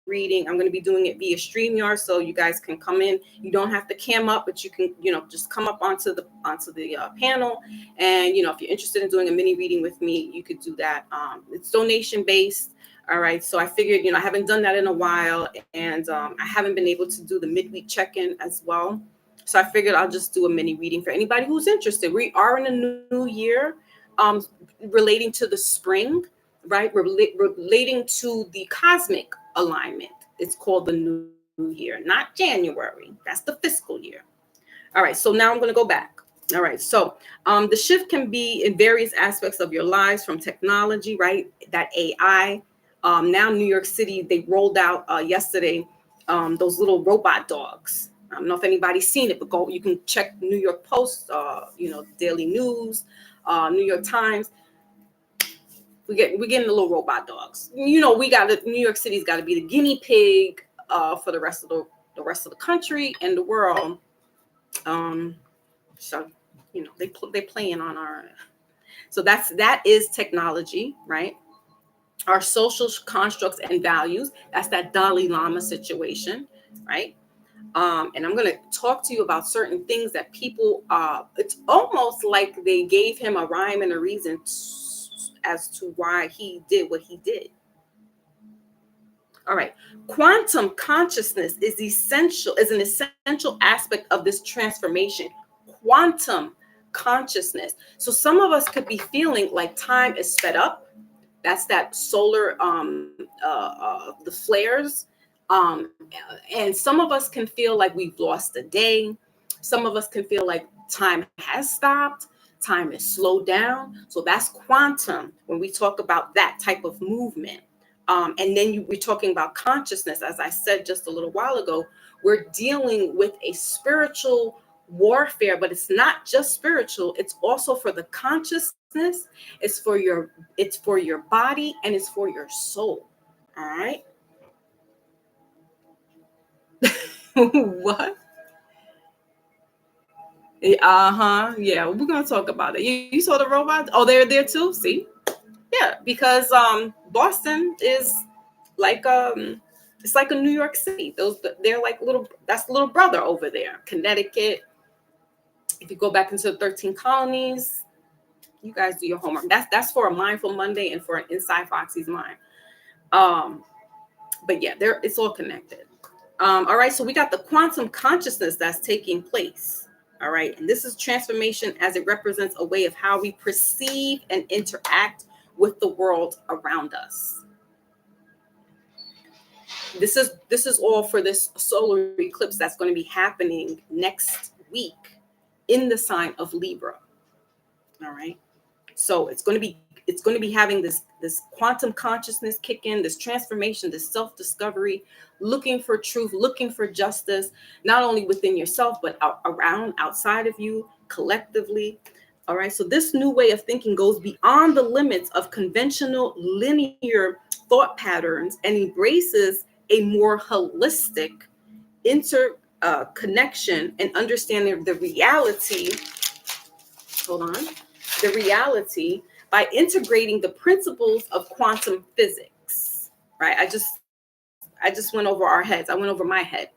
reading. I'm going to be doing it via StreamYard, so you guys can come in. You don't have to cam up, but you can, just come up onto the panel. And, if you're interested in doing a mini reading with me, you could do that. It's donation based. All right. So I figured, I haven't done that in a while, and I haven't been able to do the midweek check-in as well. So I figured I'll just do a mini reading for anybody who's interested. We are in a new year, relating to the spring, right? Relating to the cosmic alignment. It's called the new year, not January. That's the fiscal year. All right. So now I'm going to go back. All right. So the shift can be in various aspects of your lives, from technology, right? That AI. Now, New York City, they rolled out yesterday those little robot dogs. I don't know if anybody's seen it, but you can check New York Post, Daily News, New York Times. We're getting the little robot dogs. New York City's got to be the guinea pig for the rest of the country and the world. So they playing on our. So that is technology, right? Our social constructs and values. That's that Dalai Lama situation, right? And I'm going to talk to you about certain things that people, it's almost like they gave him a rhyme and a reason as to why he did what he did. All right. Quantum consciousness is an essential aspect of this transformation. Quantum consciousness. So some of us could be feeling like time is sped up. That's that solar, the flares. And some of us can feel like we've lost a day. Some of us can feel like time has stopped. Time is slowed down. So that's quantum when we talk about that type of movement. And then we're talking about consciousness. As I said just a little while ago, we're dealing with a spiritual warfare, but it's not just spiritual. It's also for the consciousness. It's for your body, and it's for your soul. All right. What? Yeah, we're gonna talk about it. You saw the robots? Oh, they're there too. See? Yeah, because Boston is like it's like a New York City. They're like that's little brother over there. Connecticut. If you go back into the 13 colonies, you guys do your homework. That's for a Mindful Monday and for an Inside Foxy's Mind. But yeah, it's all connected. All right, so we got the quantum consciousness that's taking place. All right, and this is transformation as it represents a way of how we perceive and interact with the world around us. This is all for this solar eclipse that's going to be happening next week in the sign of Libra. All right, so it's going to be having this quantum consciousness kick in, this transformation, this self-discovery, looking for truth, looking for justice, not only within yourself, but outside of you, collectively. All right. So this new way of thinking goes beyond the limits of conventional linear thought patterns and embraces a more holistic interconnection and understanding of the reality. The reality by integrating the principles of quantum physics, right? I just went over our heads. I went over my head.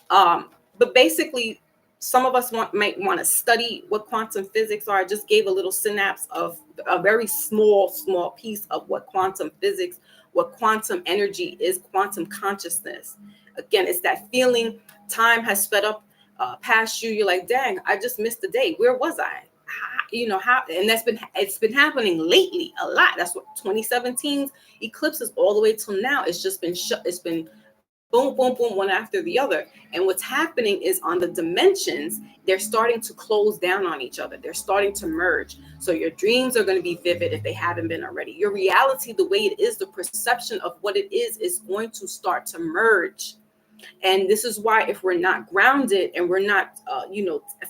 But basically, some of us might want to study what quantum physics are. I just gave a little synapse of a very small piece of what quantum physics, what quantum energy is, quantum consciousness. Again, it's that feeling time has sped up past you. You're like, dang, I just missed the day. Where was I? How, and it's been happening lately a lot. That's what 2017's eclipses all the way till now. It's just been it's been boom, boom, boom, one after the other. And what's happening is on the dimensions, they're starting to close down on each other. They're starting to merge. So your dreams are going to be vivid if they haven't been already. Your reality, the way it is, the perception of what it is going to start to merge. And this is why if we're not grounded and we're not,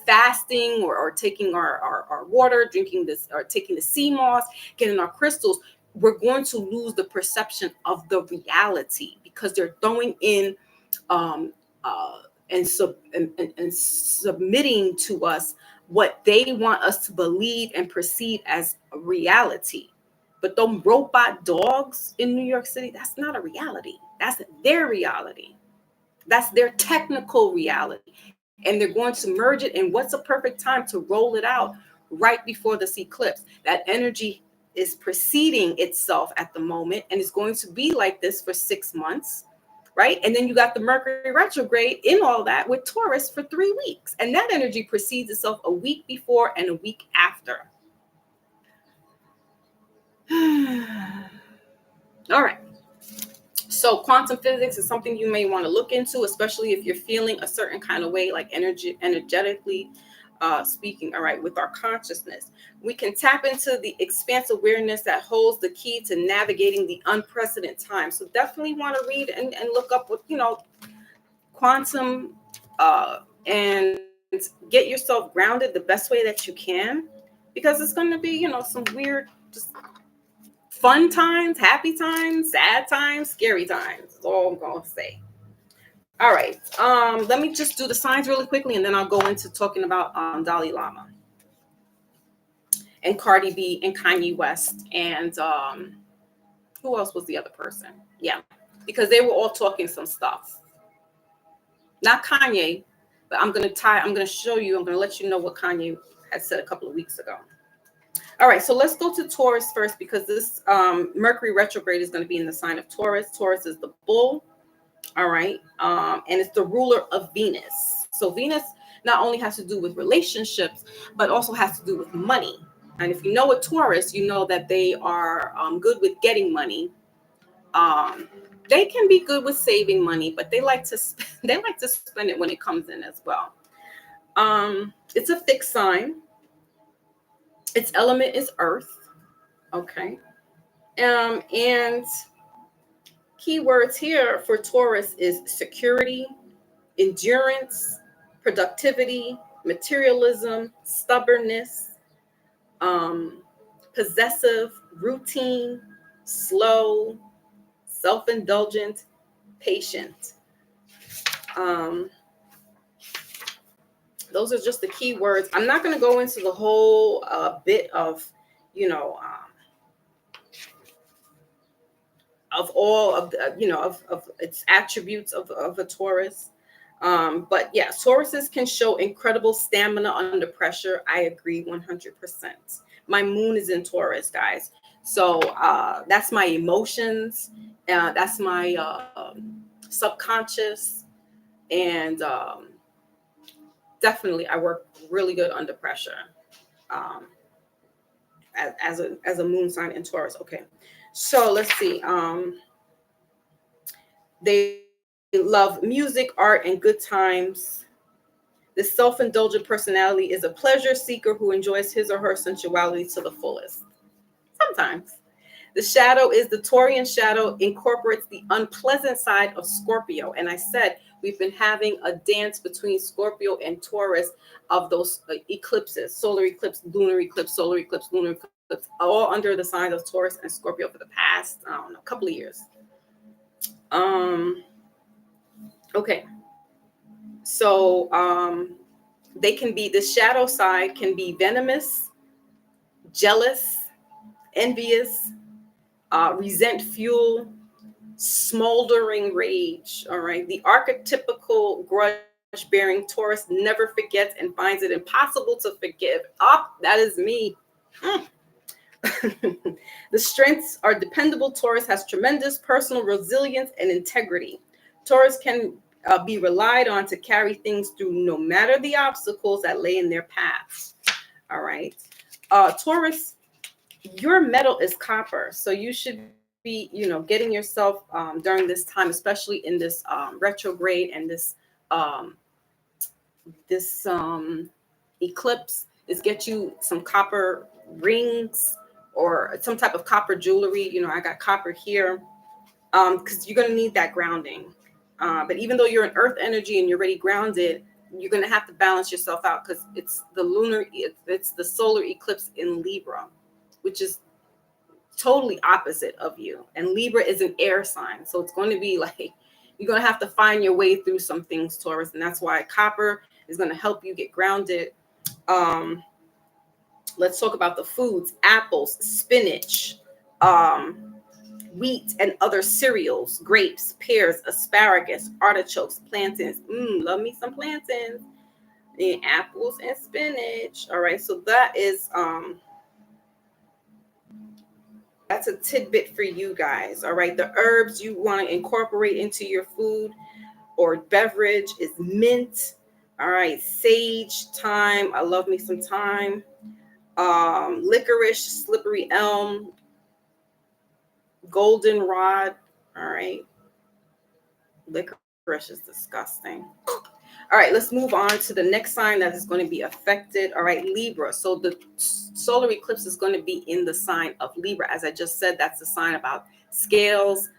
fasting or taking our water, drinking this or taking the sea moss, getting our crystals, we're going to lose the perception of the reality because they're throwing in and submitting to us what they want us to believe and perceive as a reality. But those robot dogs in New York City, that's not a reality. That's their reality. That's their technical reality. And they're going to merge it. And what's a perfect time to roll it out right before this eclipse? That energy is preceding itself at the moment. And it's going to be like this for 6 months, right? And then you got the Mercury retrograde in all that with Taurus for 3 weeks. And that energy precedes itself a week before and a week after. All right. So quantum physics is something you may want to look into, especially if you're feeling a certain kind of way, like energetically speaking. All right, with our consciousness, we can tap into the expansive awareness that holds the key to navigating the unprecedented time. So definitely want to read and look up what quantum, and get yourself grounded the best way that you can, because it's going to be, you know, some weird, just fun times, happy times, sad times, scary times. That's all I'm going to say. All right. Let me just do the signs really quickly, and then I'll go into talking about Dalai Lama and Cardi B and Kanye West and who else was the other person? Yeah, because they were all talking some stuff. Not Kanye, but I'm going to show you, I'm going to let you know what Kanye had said a couple of weeks ago. All right, so let's go to Taurus first, because this Mercury retrograde is going to be in the sign of Taurus. Taurus is the bull. All right. And it's the ruler of Venus. So Venus not only has to do with relationships, but also has to do with money. And if you know a Taurus, you know that they are good with getting money. They can be good with saving money, but they like to spend it when it comes in as well. It's a fixed sign. Its element is earth. Okay. And keywords here for Taurus is security, endurance, productivity, materialism, stubbornness, possessive, routine, slow, self-indulgent, patient. Those are just the key words. I'm not going to go into the whole bit of, you know, of all of the, you know, of its attributes of a Taurus. But yeah, Tauruses can show incredible stamina under pressure. I agree 100%. My moon is in Taurus, guys. So that's my emotions. That's my subconscious. And definitely I work really good under pressure as a moon sign in Taurus. Okay. So let's see. They love music, art, and good times. The self-indulgent personality is a pleasure seeker who enjoys his or her sensuality to the fullest. Sometimes. The shadow is the Taurian shadow, incorporates the unpleasant side of Scorpio. And I said we've been having a dance between Scorpio and Taurus of those eclipses, solar eclipse, lunar eclipse, solar eclipse, lunar eclipse, all under the signs of Taurus and Scorpio for the past, I don't know, couple of years. Okay. So they can be, the shadow side can be venomous, jealous, envious, resentful, smoldering rage. All right. The archetypical grudge-bearing Taurus never forgets and finds it impossible to forgive. That is me. The strengths are dependable. Taurus has tremendous personal resilience and integrity. Taurus can be relied on to carry things through no matter the obstacles that lay in their paths. All right. Taurus, your metal is copper. So you should be, you know, getting yourself during this time, especially in this retrograde and this eclipse, is get you some copper rings or some type of copper jewelry. You know, I got copper here because you're going to need that grounding. But even though you're in earth energy and you're already grounded, you're going to have to balance yourself out because it's the solar eclipse in Libra, which is totally opposite of you. And Libra is an air sign. So it's going to be like, you're going to have to find your way through some things, Taurus. And that's why copper is going to help you get grounded. Let's talk about the foods: apples, spinach, wheat and other cereals, grapes, pears, asparagus, artichokes, plantains. Love me some plantains. And apples and spinach. All right, so that is that's a tidbit for you guys. All right, the herbs you want to incorporate into your food or beverage is mint. All right, sage, thyme. I love me some thyme. Licorice, slippery elm, goldenrod. All right, licorice is disgusting. All right, let's move on to the next sign that is going to be affected. All right, Libra. So the solar eclipse is going to be in the sign of Libra. As I just said, that's the sign about scales,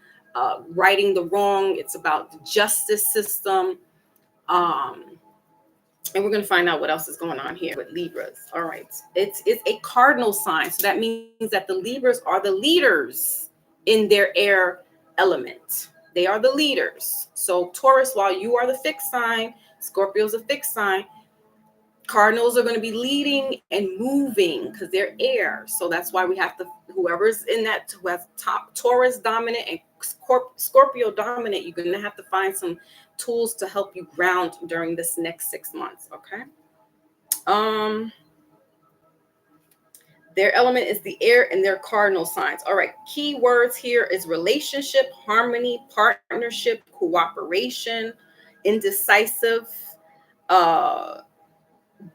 righting the wrong. It's about the justice system. And we're going to find out what else is going on here with Libras. All right. It's a cardinal sign. So that means that the Libras are the leaders in their air element. They are the leaders. So Taurus, while you are the fixed sign, Scorpio's a fixed sign, Cardinals are going to be leading and moving because they're air. So that's why we have to, whoever's in that, who has top Taurus dominant and Scorpio dominant, you're going to have to find some tools to help you ground during this next 6 months. Okay. Their element is the air and their cardinal signs. All right. Key words here is relationship, harmony, partnership, cooperation, indecisive,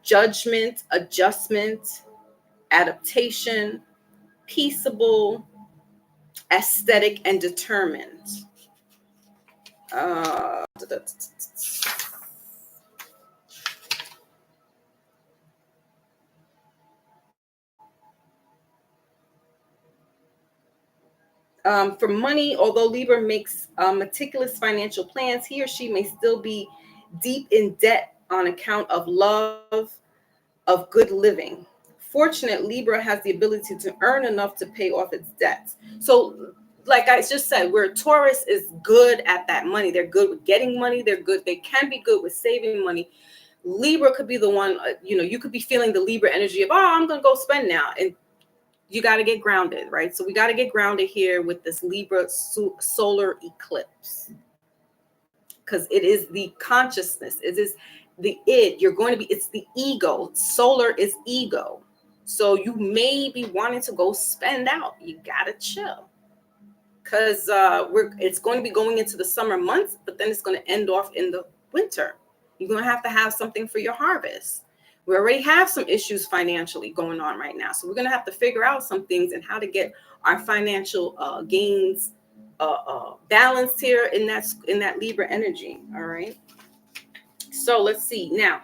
judgment, adjustment, adaptation, peaceable, aesthetic, and determined. For money, although Libra makes meticulous financial plans, he or she may still be deep in debt on account of love of good living. Fortunate, Libra has the ability to earn enough to pay off its debts. So, like I just said, where Taurus is good at that money, they're good with getting money, they're good, they can be good with saving money. Libra could be the one, you could be feeling the Libra energy of, I'm going to go spend now. And you got to get grounded, right? So we got to get grounded here with this Libra solar eclipse, because it is the consciousness. It is the id. It's the ego. Solar is ego. So you may be wanting to go spend out. You got to chill, because it's going to be going into the summer months, but then it's going to end off in the winter. You're going to have something for your harvest. We already have some issues financially going on right now. So we're going to have to figure out some things and how to get our financial gains balanced here in that Libra energy. All right. So let's see now.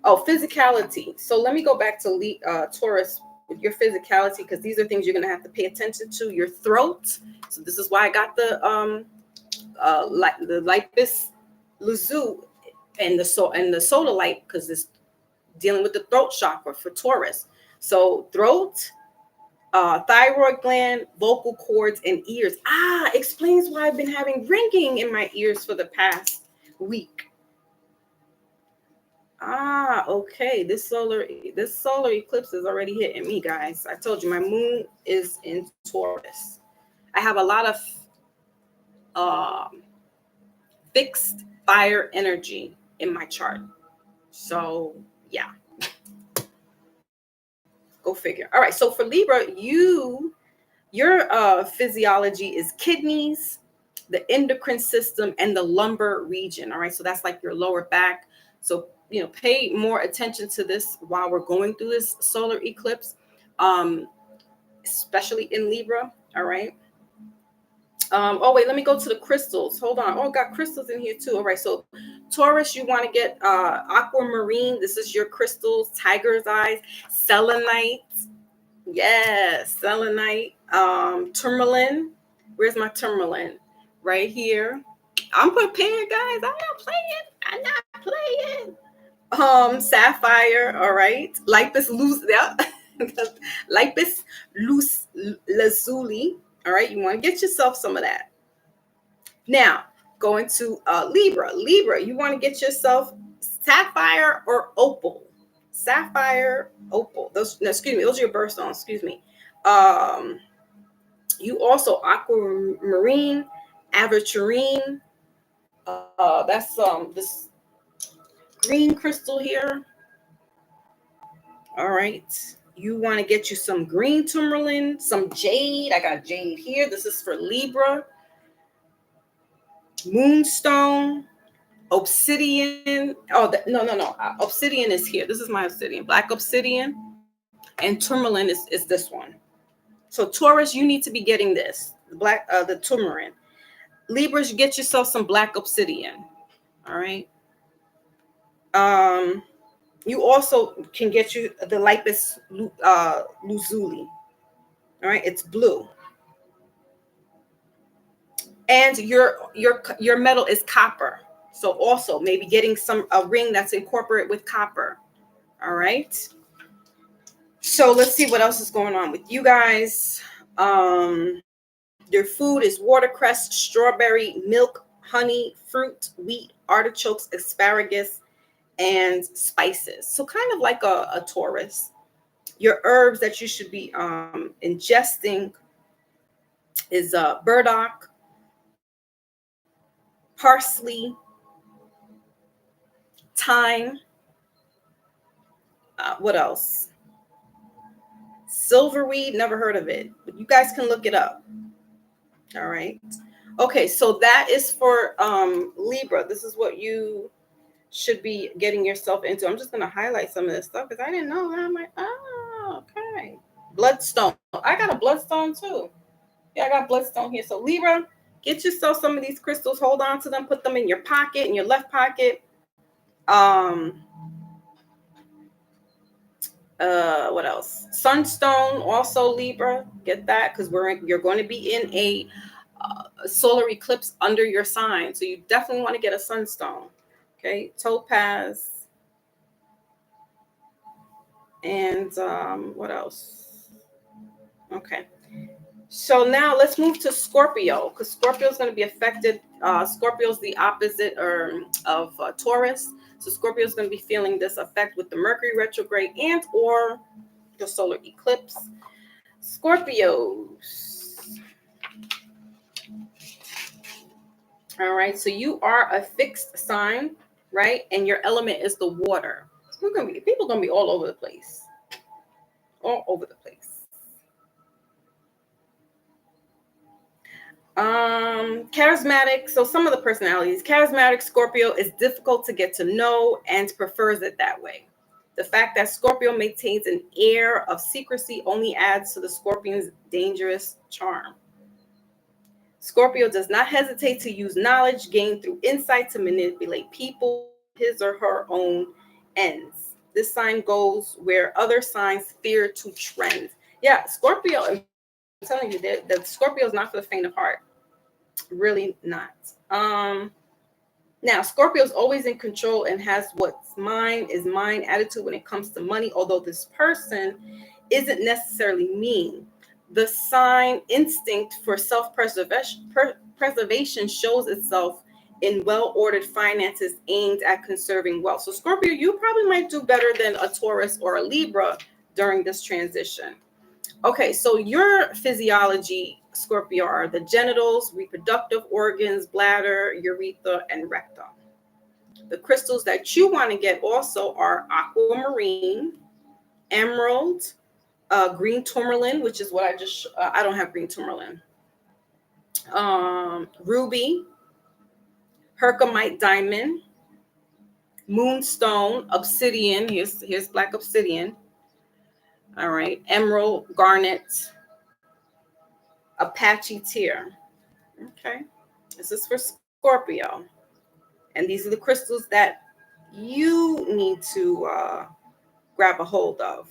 Physicality. So let me go back to Taurus with your physicality, because these are things you're going to have to pay attention to. Your throat. So this is why I got the Lipus lazuli and the solar light, because it's dealing with the throat chakra for Taurus. So throat, thyroid gland, vocal cords, and ears. Explains why I've been having ringing in my ears for the past week. Okay. This solar eclipse is already hitting me, guys. I told you my moon is in Taurus. I have a lot of fixed fire energy in my chart. So yeah. Go figure. All right. So for Libra, your physiology is kidneys, the endocrine system, and the lumbar region. All right. So that's like your lower back. So, pay more attention to this while we're going through this solar eclipse, especially in Libra. All right. Wait, let me go to the crystals. Hold on. Got crystals in here too. All right. So Taurus, you want to get aquamarine. This is your crystals, tiger's eyes, selenite. Yes, selenite. Tourmaline. Where's my tourmaline? Right here. I'm prepared, guys. I'm not playing. Sapphire. All right. Lapis lazuli. All right, you want to get yourself some of that. Now, going to Libra. Libra, you want to get yourself sapphire or opal. Sapphire, opal. Those are your birthstones. Excuse me. You also aquamarine, aventurine. That's this green crystal here. All right. You want to get you some green tourmaline, some jade. I got jade here. This is for Libra. Moonstone, obsidian. No. Obsidian is here. This is my obsidian. Black obsidian. And tourmaline is this one. So Taurus, you need to be getting this. The tourmaline. Libras, you get yourself some black obsidian. All right. You also can get you the Lapis lazuli. All right, it's blue. And your metal is copper. So also maybe getting a ring that's incorporated with copper. All right. So let's see what else is going on with you guys. Your food is watercress, strawberry, milk, honey, fruit, wheat, artichokes, asparagus, and spices. So kind of like a Taurus. Your herbs that you should be ingesting is burdock, parsley, thyme. What else? Silverweed, never heard of it, but you guys can look it up. All right. Okay, so that is for Libra. This is what you should be getting yourself into. I'm just going to highlight some of this stuff because I didn't know. I'm like, oh, okay. Bloodstone. I got a bloodstone too. Yeah, I got bloodstone here. So Libra, get yourself some of these crystals. Hold on to them. Put them in your pocket, in your left pocket. What else? Sunstone, also Libra. Get that because you're going to be in a solar eclipse under your sign. So you definitely want to get a sunstone. Okay, topaz. And what else? Okay. So now let's move to Scorpio, because Scorpio is going to be affected. Scorpio is the opposite of Taurus. So Scorpio is going to be feeling this effect with the Mercury retrograde and or the solar eclipse. Scorpios. All right. So you are a fixed sign, right? And your element is the water. So people are going to be all over the place. All over the place. Charismatic. So some of the personalities, charismatic Scorpio is difficult to get to know and prefers it that way. The fact that Scorpio maintains an air of secrecy only adds to the Scorpion's dangerous charm. Scorpio does not hesitate to use knowledge gained through insight to manipulate people, his or her own ends. This sign goes where other signs fear to trend. Yeah, Scorpio, I'm telling you that Scorpio is not for the faint of heart. Really not. Now, Scorpio is always in control and has what's mine is mine attitude when it comes to money, although this person isn't necessarily mean. The sign instinct for self-preservation shows itself in well-ordered finances aimed at conserving wealth. So Scorpio, you probably might do better than a Taurus or a Libra during this transition. Okay, so your physiology, Scorpio, are the genitals, reproductive organs, bladder, urethra, and rectum. The crystals that you want to get also are aquamarine, emerald, green tourmaline, which is what I don't have green tourmaline, ruby, herkimer diamond, moonstone, obsidian. Here's black obsidian. All right, emerald, garnet, Apache tear. Okay, this is for Scorpio, and these are the crystals that you need to grab a hold of.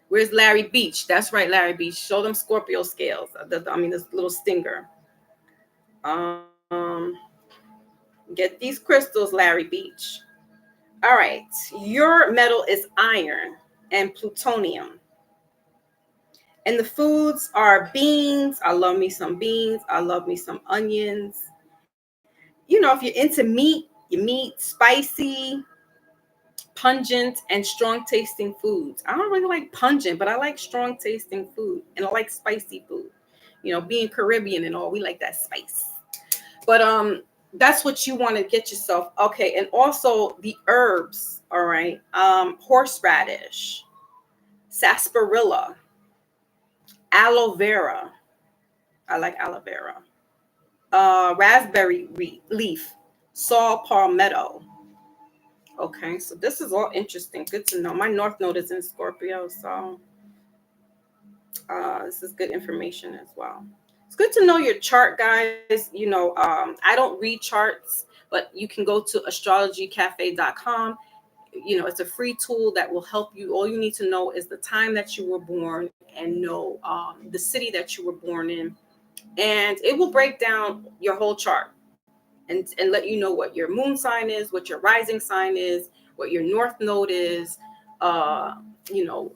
Where's Larry Beach? That's right, Larry Beach. Show them Scorpio scales. This little stinger. Get these crystals, Larry Beach. All right, your metal is iron and plutonium. And the foods are beans. I love me some beans. I love me some onions. You know, if you're into meat, your meat, spicy, pungent, and strong tasting foods. I don't really like pungent, but I like strong tasting food. And I like spicy food. You know, being Caribbean and all, we like that spice. But that's what you want to get yourself. Okay, and also the herbs, all right? Horseradish, sarsaparilla, aloe vera. I like aloe vera. Raspberry leaf, saw palmetto. Okay, so this is all interesting. Good to know. My North Node is in Scorpio, so this is good information as well. It's good to know your chart, guys. You know, I don't read charts, but you can go to astrologycafe.com. You know, it's a free tool that will help you. All you need to know is the time that you were born and know the city that you were born in. And it will break down your whole chart. and let you know what your moon sign is, what your rising sign is, what your north node is, you know,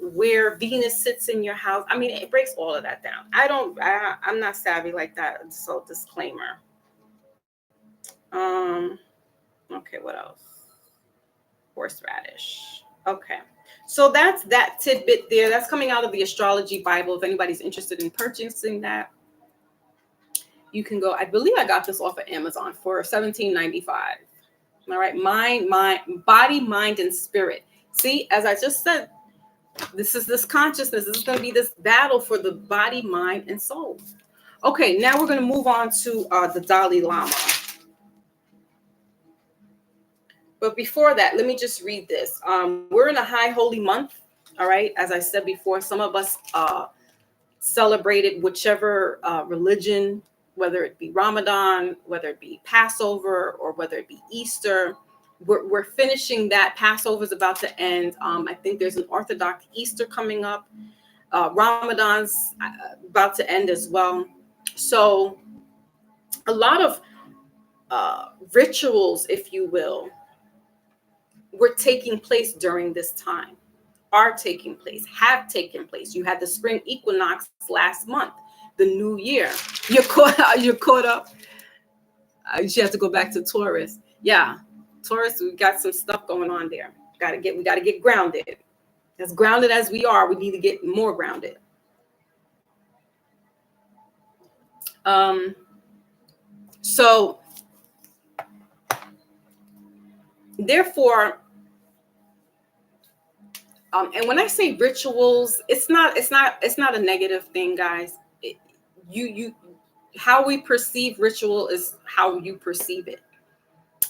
where Venus sits in your house. I mean, it breaks all of that down. I'm not savvy like that. So disclaimer. Okay, what else? Horseradish. Okay. So that's that tidbit there. That's coming out of the Astrology Bible. If anybody's interested in purchasing that, you can go. I believe I got this off of Amazon for $17.95. All right. Body, mind, and spirit. See, as I just said, this is this consciousness. This is going to be this battle for the body, mind, and soul. Okay, now we're going to move on to the Dalai Lama. But before that, let me just read this. We're in a high holy month. All right. As I said before, some of us celebrated whichever religion, whether it be Ramadan, whether it be Passover, or whether it be Easter. We're finishing that. Passover's about to end. I think there's an Orthodox Easter coming up. Ramadan's about to end as well. So a lot of rituals, if you will, were taking place during this time, are taking place, have taken place. You had the spring equinox last month, the new year. You're caught up. You have to go back to Taurus. Yeah, Taurus, we got some stuff going on there. We got to get grounded. As grounded as we are, we need to get more grounded. So therefore, and when I say rituals, it's not a negative thing, guys. How we perceive ritual is how you perceive it.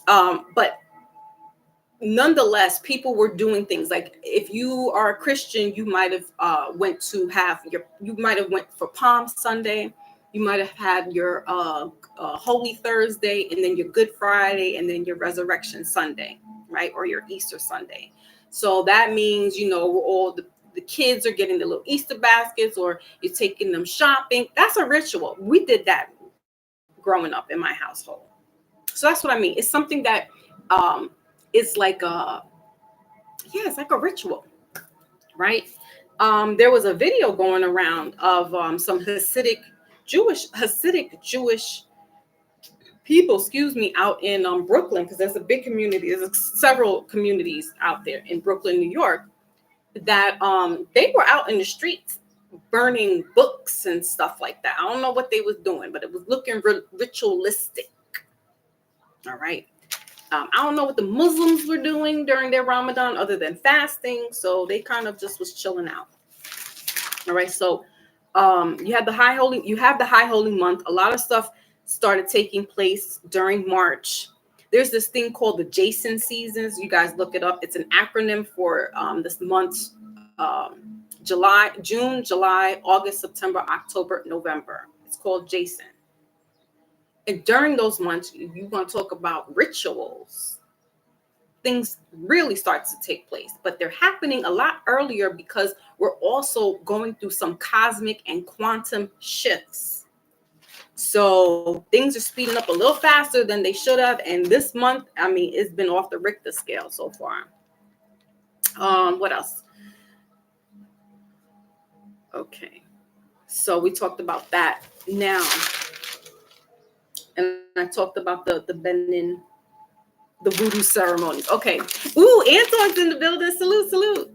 But nonetheless, people were doing things like, if you are a Christian, you might have went for Palm Sunday. You might have had your Holy Thursday, and then your Good Friday, and then your Resurrection Sunday, right? Or your Easter Sunday. So that means, you know, all the kids are getting the little Easter baskets, or you're taking them shopping. That's a ritual. We did that growing up in my household. So that's what I mean. It's something that it's like it's like a ritual, right? There was a video going around of some Hasidic Jewish people, out in Brooklyn, because there's a big community. There's several communities out there in Brooklyn, New York, that they were out in the streets burning books and stuff like that. I don't know what they was doing, but it was looking ritualistic. All right. I don't know what the Muslims were doing during their Ramadan other than fasting. So they kind of just was chilling out. All right. So you have the high holy month. A lot of stuff started taking place during March. There's this thing called the Jason seasons. You guys look it up. It's an acronym for this month, June, July, August, September, October, November. It's called Jason. And during those months, you're going to talk about rituals. Things really start to take place, but they're happening a lot earlier because we're also going through some cosmic and quantum shifts. So things are speeding up a little faster than they should have. And this month, I mean, it's been off the Richter scale so far. What else? Okay. So we talked about that. Now, and I talked about the Benin, the voodoo ceremonies. Okay. Ooh, Anton's in the building. Salute.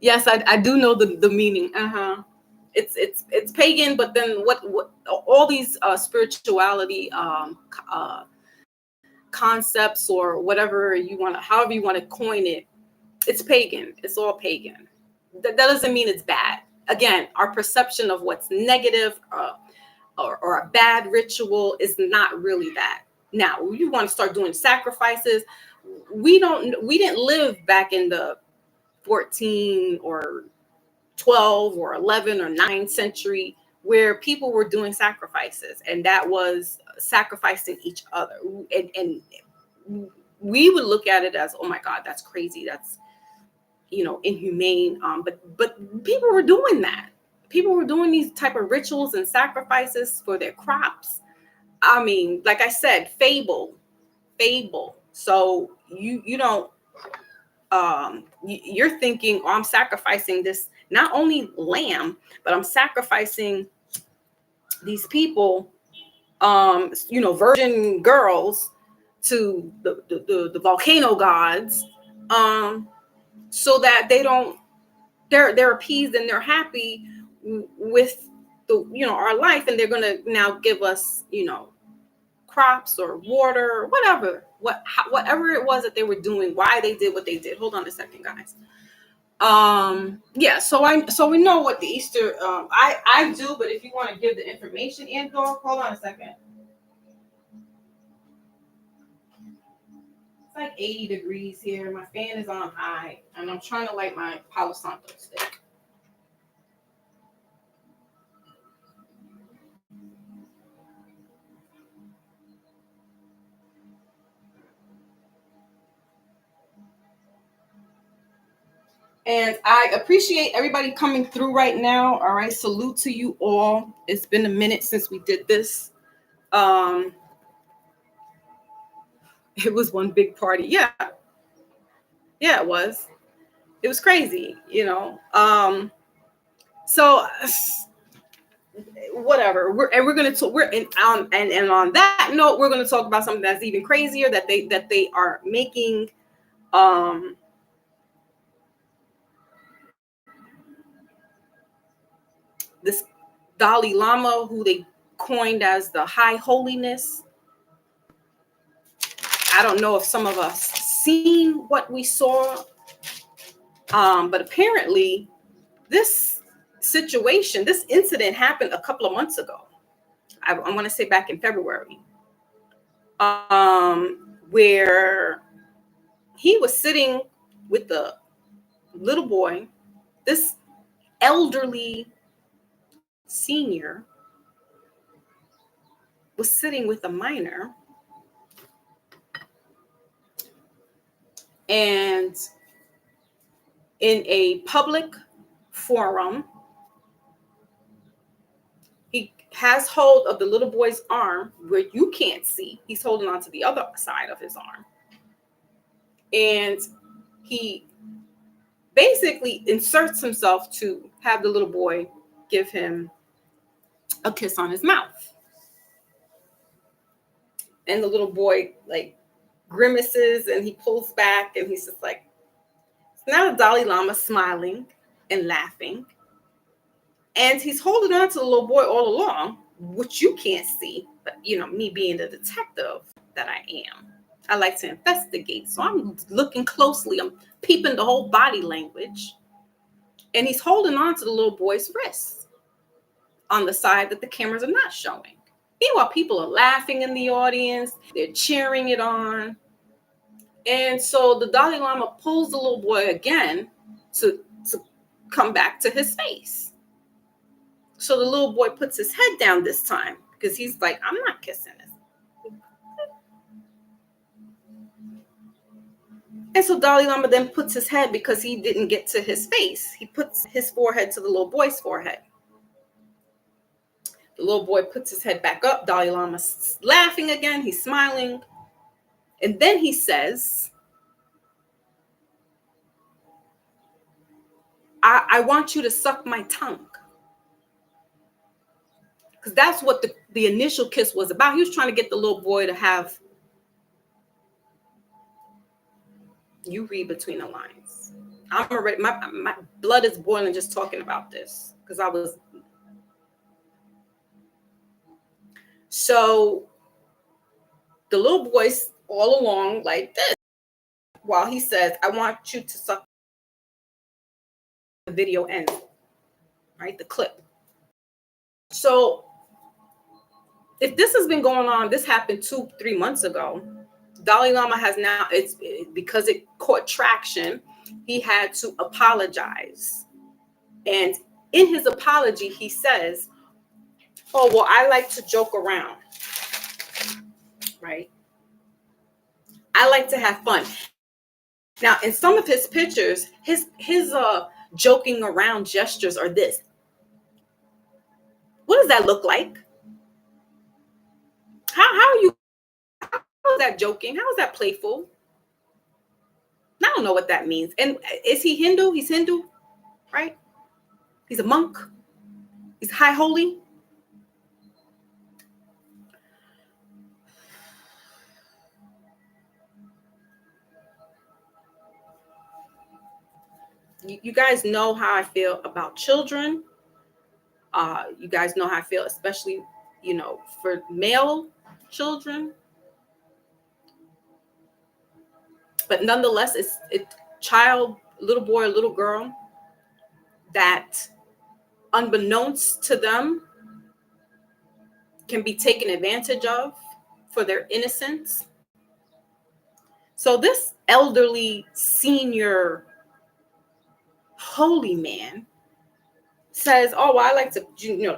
Yes, I do know the meaning. It's pagan, but then what all these spirituality concepts, or whatever however you want to coin it, it's pagan. It's all pagan. That doesn't mean it's bad. Again, our perception of what's negative or a bad ritual is not really that. Now, you want to start doing sacrifices. We didn't live back in the 14 or 12 or 11 or 9th century where people were doing sacrifices, and that was sacrificing each other. And we would look at it as, oh my God, that's crazy. That's, inhumane. But people were doing that. People were doing these type of rituals and sacrifices for their crops, I mean, like I said, fable. So you don't you're thinking, oh, I'm sacrificing this not only lamb, but I'm sacrificing these people, virgin girls to the volcano gods, so that they're appeased and they're happy with our life, and they're gonna now give us crops or water or whatever it was that they were doing, why they did what they did. Hold on a second, guys. So we know what the Easter I do, but if you want to give the information, Andor, hold on a second. It's like 80 degrees here. My fan is on high, and I'm trying to light my Palo Santo stick. And I appreciate everybody coming through right now. All right. Salute to you all. It's been a minute since we did this. It was one big party. Yeah. Yeah, it was. It was crazy, So whatever. We're gonna talk. And on that note, we're gonna talk about something that's even crazier, that they are making this Dalai Lama, who they coined as the High Holiness. I don't know if some of us seen what we saw, but apparently this situation, this incident happened a couple of months ago. I want to say back in February, where he was sitting with the little boy, this elderly senior was sitting with a minor, and in a public forum, he has hold of the little boy's arm where you can't see. He's holding on to the other side of his arm. And he basically inserts himself to have the little boy give him a kiss on his mouth. And the little boy grimaces, and he pulls back, and he's just like, it's now the Dalai Lama smiling and laughing. And he's holding on to the little boy all along, which you can't see. But, me being the detective that I am, I like to investigate. So I'm looking closely. I'm peeping the whole body language. And he's holding on to the little boy's wrist on the side that the cameras are not showing. Meanwhile, people are laughing in the audience. They're cheering it on. And so the Dalai Lama pulls the little boy again to come back to his face. So the little boy puts his head down this time, because he's like, I'm not kissing this. And so Dalai Lama then puts his head, because he didn't get to his face, he puts his forehead to the little boy's forehead. The little boy puts his head back up. Dalai Lama's laughing again. He's smiling. And then he says, I want you to suck my tongue. Because that's what the initial kiss was about. He was trying to get the little boy to have, you read between the lines. I'm already, my blood is boiling just talking about this, because I was. So the little boy's all along like this, while he says, I want you to suck. The video ends, right? The clip. So if this has been going on, this happened 2-3 months ago. Dalai Lama has now, because it caught traction, he had to apologize. And in his apology, he says, oh, well, I like to joke around, right? I like to have fun. Now, in some of his pictures, his joking around gestures are this. What does that look like? How are you? How is that joking? How is that playful? I don't know what that means. And is he Hindu? He's Hindu, right? He's a monk. He's high holy. You guys know how I feel about children. You guys know how I feel, especially, for male children. But nonetheless, it's child, little boy or little girl that, unbeknownst to them, can be taken advantage of for their innocence. So this elderly senior holy man says, oh, well, I like to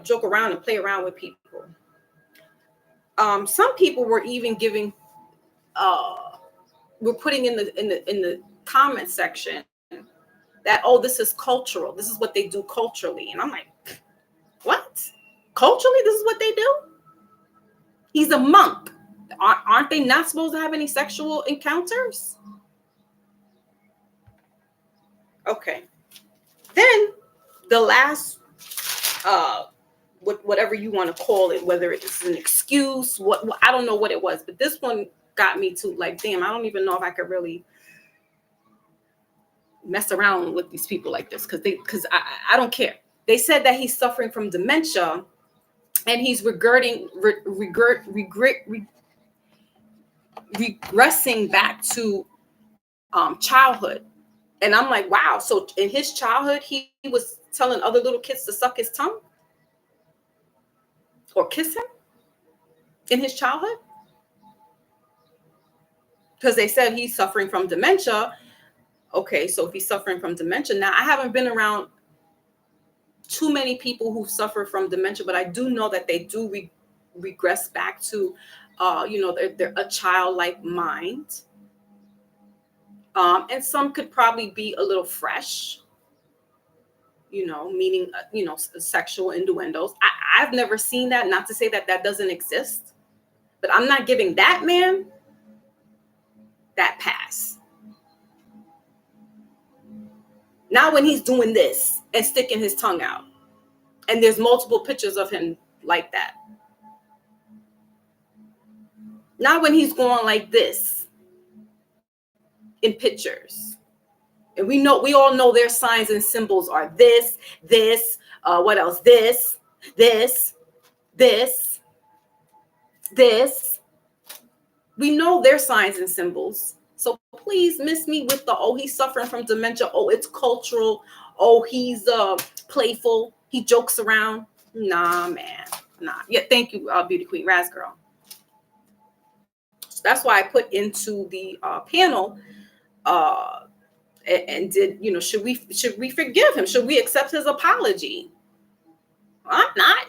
joke around and play around with people. Some people were even giving we're putting in the comment section that, oh, this is cultural, this is what they do culturally. And I'm like, what? Culturally, this is what they do? He's a monk. Aren't they not supposed to have any sexual encounters? Okay. Then the last, whatever you want to call it, whether it's an excuse, what I don't know what it was, but this one got me to like, damn, I don't even know if I could really mess around with these people like this, because I don't care. They said that he's suffering from dementia and he's regressing back to childhood. And I'm like, wow. So in his childhood, he was telling other little kids to suck his tongue or kiss him in his childhood? Because they said he's suffering from dementia. Okay, so if he's suffering from dementia, now I haven't been around too many people who suffer from dementia, but I do know that they do regress back to, they're a childlike mind. And some could probably be a little fresh, meaning, sexual innuendos. I've never seen that, not to say that that doesn't exist, but I'm not giving that man that pass. Not when he's doing this and sticking his tongue out. And there's multiple pictures of him like that. Not when he's going like this in pictures. And we all know their signs and symbols are this, what else? This. We know their signs and symbols. So please miss me with the, oh, he's suffering from dementia. Oh, it's cultural. Oh, he's playful. He jokes around. Nah, man. Nah. Yeah, thank you, Beauty Queen Raz Girl. So that's why I put into the panel and did, should we forgive him? Should we accept his apology? I'm not.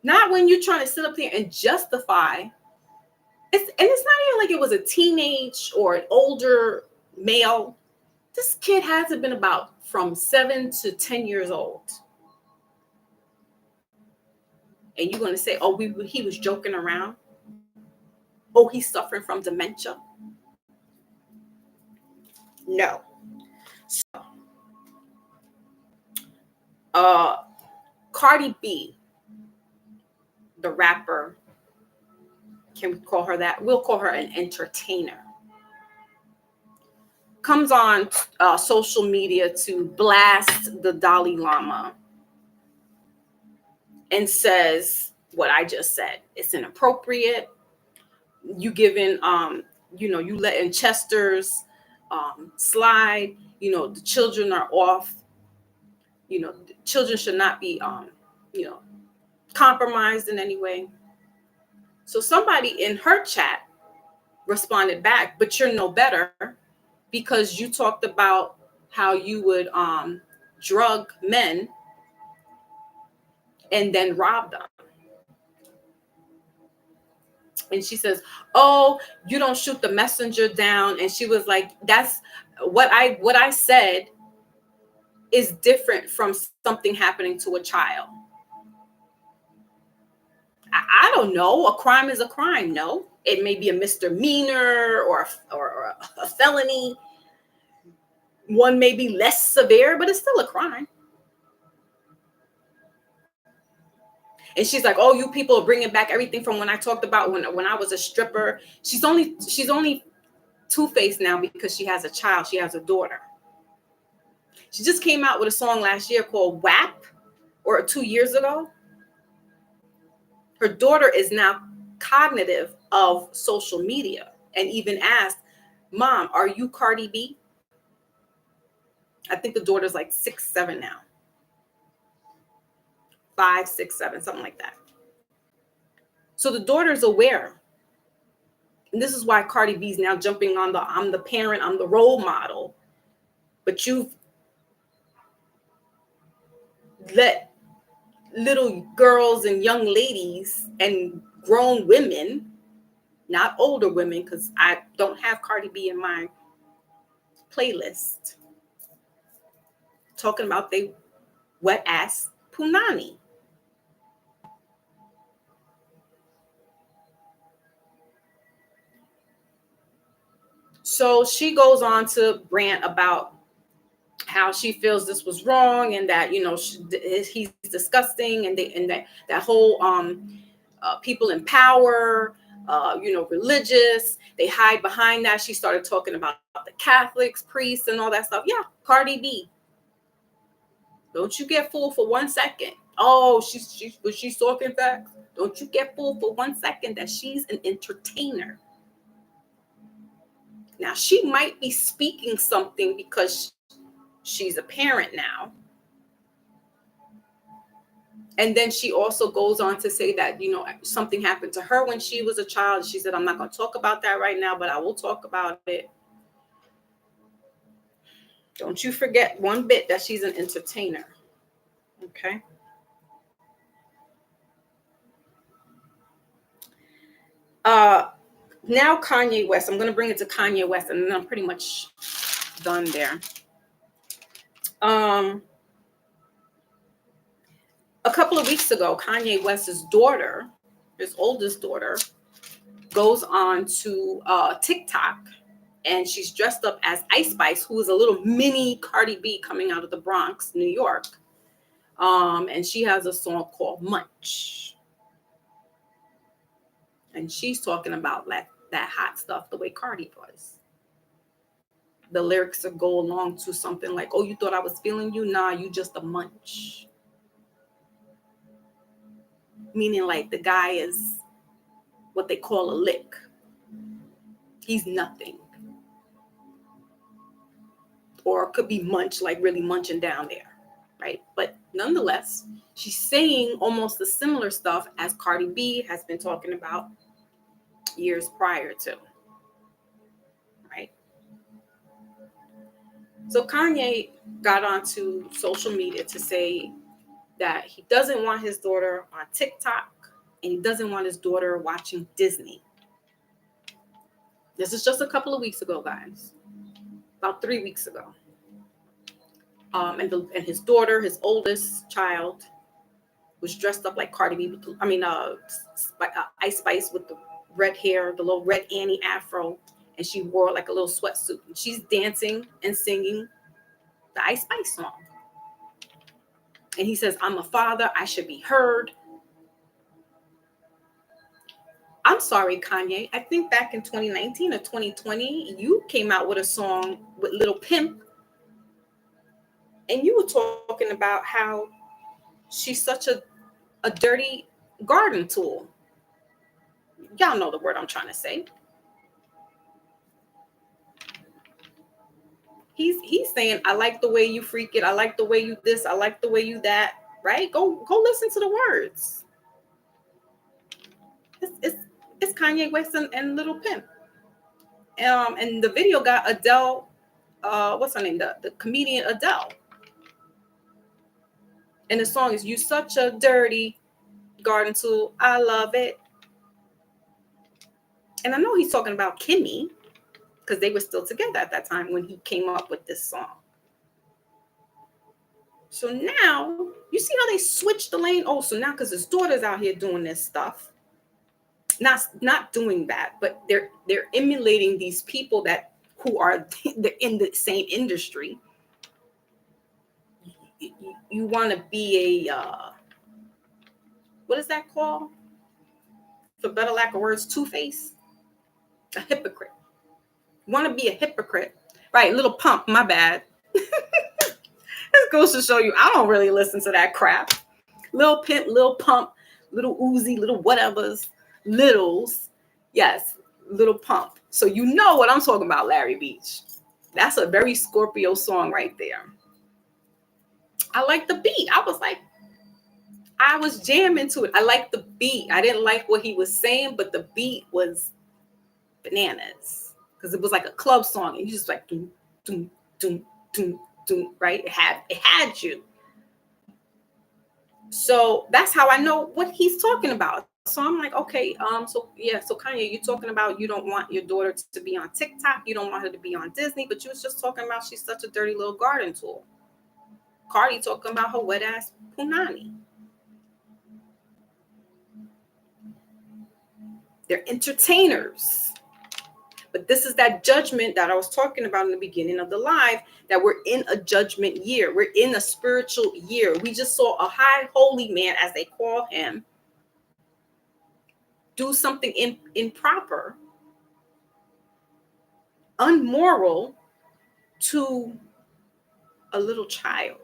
Not when you're trying to sit up there and justify. And it's not even like it was a teenage or an older male. This kid hasn't been about from 7 to 10 years old. And you're going to say, oh, he was joking around. Oh, he's suffering from dementia. No. So, Cardi B, the rapper, can we call her that? We'll call her an entertainer. Comes on social media to blast the Dalai Lama and says what I just said. It's inappropriate. You giving, you letting Chesters slide. The children are off. The children should not be, compromised in any way. So somebody in her chat responded back, but you're no better because you talked about how you would drug men and then rob them. And she says, oh, you don't shoot the messenger down. And she was like, that's what I said is different from something happening to a child. I don't know. A crime is a crime. No, it may be a misdemeanor or a felony. One may be less severe, but it's still a crime. And she's like, "Oh, you people are bringing back everything from when I talked about when I was a stripper." She's only two-faced now because she has a child. She has a daughter. She just came out with a song last year called WAP, or 2 years ago. Her daughter is now cognitive of social media and even asked, "Mom, are you Cardi B?" I think the daughter's like 6, 7 now. 5, 6, 7, something like that. So the daughter's aware. And this is why Cardi B's now jumping on I'm the parent, I'm the role model. But you've let little girls and young ladies and grown women, not older women, because I don't have Cardi B in my playlist, talking about they wet ass punani. So she goes on to rant about how she feels this was wrong and that, he's disgusting, and that whole people in power, religious, they hide behind that. She started talking about the Catholics, priests, and all that stuff. Yeah, Cardi B. Don't you get fooled for 1 second. Oh, she's talking facts. Don't you get fooled for 1 second that she's an entertainer. Now, she might be speaking something because she's a parent now. And then she also goes on to say that, something happened to her when she was a child. She said, "I'm not going to talk about that right now, but I will talk about it." Don't you forget one bit that she's an entertainer. Okay. Now Kanye West. I'm going to bring it to Kanye West, and then I'm pretty much done there. A couple of weeks ago, Kanye West's daughter, his oldest daughter, goes on to TikTok, and she's dressed up as Ice Spice, who is a little mini Cardi B coming out of the Bronx, New York. And she has a song called Munch. And she's talking about that hot stuff the way Cardi was. The lyrics go along to something like, "Oh, you thought I was feeling you? Nah, you just a munch." Meaning like the guy is what they call a lick. He's nothing. Or it could be munch, like really munching down there, right? But nonetheless, she's saying almost the similar stuff as Cardi B has been talking about years prior to, right? So Kanye got onto social media to say that he doesn't want his daughter on TikTok, and he doesn't want his daughter watching Disney. This is just a couple of weeks ago, guys. About 3 weeks ago. And his daughter, his oldest child, was dressed up like Cardi B. Ice Spice with the red hair, the little red Annie afro, and she wore like a little sweatsuit. And she's dancing and singing the Ice Spice song. And he says, "I'm a father. I should be heard." I'm sorry, Kanye. I think back in 2019 or 2020, you came out with a song with Lil Pimp. And you were talking about how she's such a dirty garden tool. Y'all know the word I'm trying to say. He's saying, "I like the way you freak it. I like the way you this. I like the way you that." Right? Go listen to the words. It's Kanye West and Lil Pimp. And the video got Adele. What's her name? The comedian Adele. And the song is "You Such a Dirty Garden Tool. I love it." And I know he's talking about Kimmy, because they were still together at that time when he came up with this song. So now you see how they switched the lane. Oh, so now because his daughter's out here doing this stuff, not doing that, but they're emulating these people that who are in the same industry. You want to be a what is that called? For better lack of words, two-faced, a hypocrite. You want to be a hypocrite, right? Little pump, my bad. This goes to show you I don't really listen to that crap. Little pimp, little pump, little Uzi, little whatevers, littles. Yes, little pump. So you know what I'm talking about, Larry Beach. That's a very Scorpio song right there. I like the beat. I was jamming to it. I like the beat. I didn't like what he was saying, but the beat was bananas because it was like a club song, and you just like doom, doom, doom, doom, doom, right? It had you. So that's how I know what he's talking about. So I'm like, okay, so Kanye, you're talking about you don't want your daughter to be on TikTok, you don't want her to be on Disney, but you was just talking about she's such a dirty little garden tool. Cardi talking about her wet ass punani. They're entertainers. But this is that judgment that I was talking about in the beginning of the live, that we're in a judgment year. We're in a spiritual year. We just saw a high holy man, as they call him, do something improper, unmoral to a little child.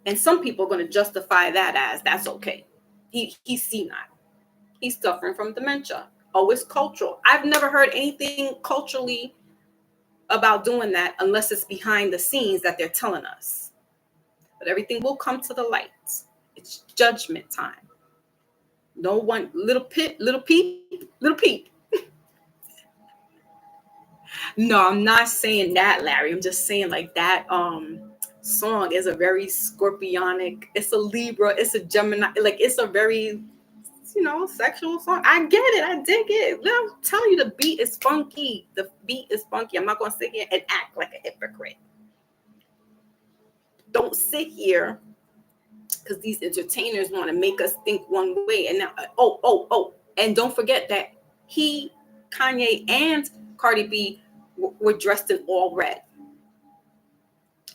And some people are going to justify that as that's okay. He's senile. He's suffering from dementia. Oh, it's cultural. I've never heard anything culturally about doing that unless it's behind the scenes that they're telling us. But everything will come to the light. It's judgment time. No one, little peep. No, I'm not saying that, Larry. I'm just saying like that song is a very scorpionic, it's a Libra, it's a Gemini, like it's a very, sexual song. I get it. I dig it. I'm telling you, the beat is funky. The beat is funky. I'm not going to sit here and act like a hypocrite. Don't sit here because these entertainers want to make us think one way. And now, and don't forget that Kanye and Cardi B were dressed in all red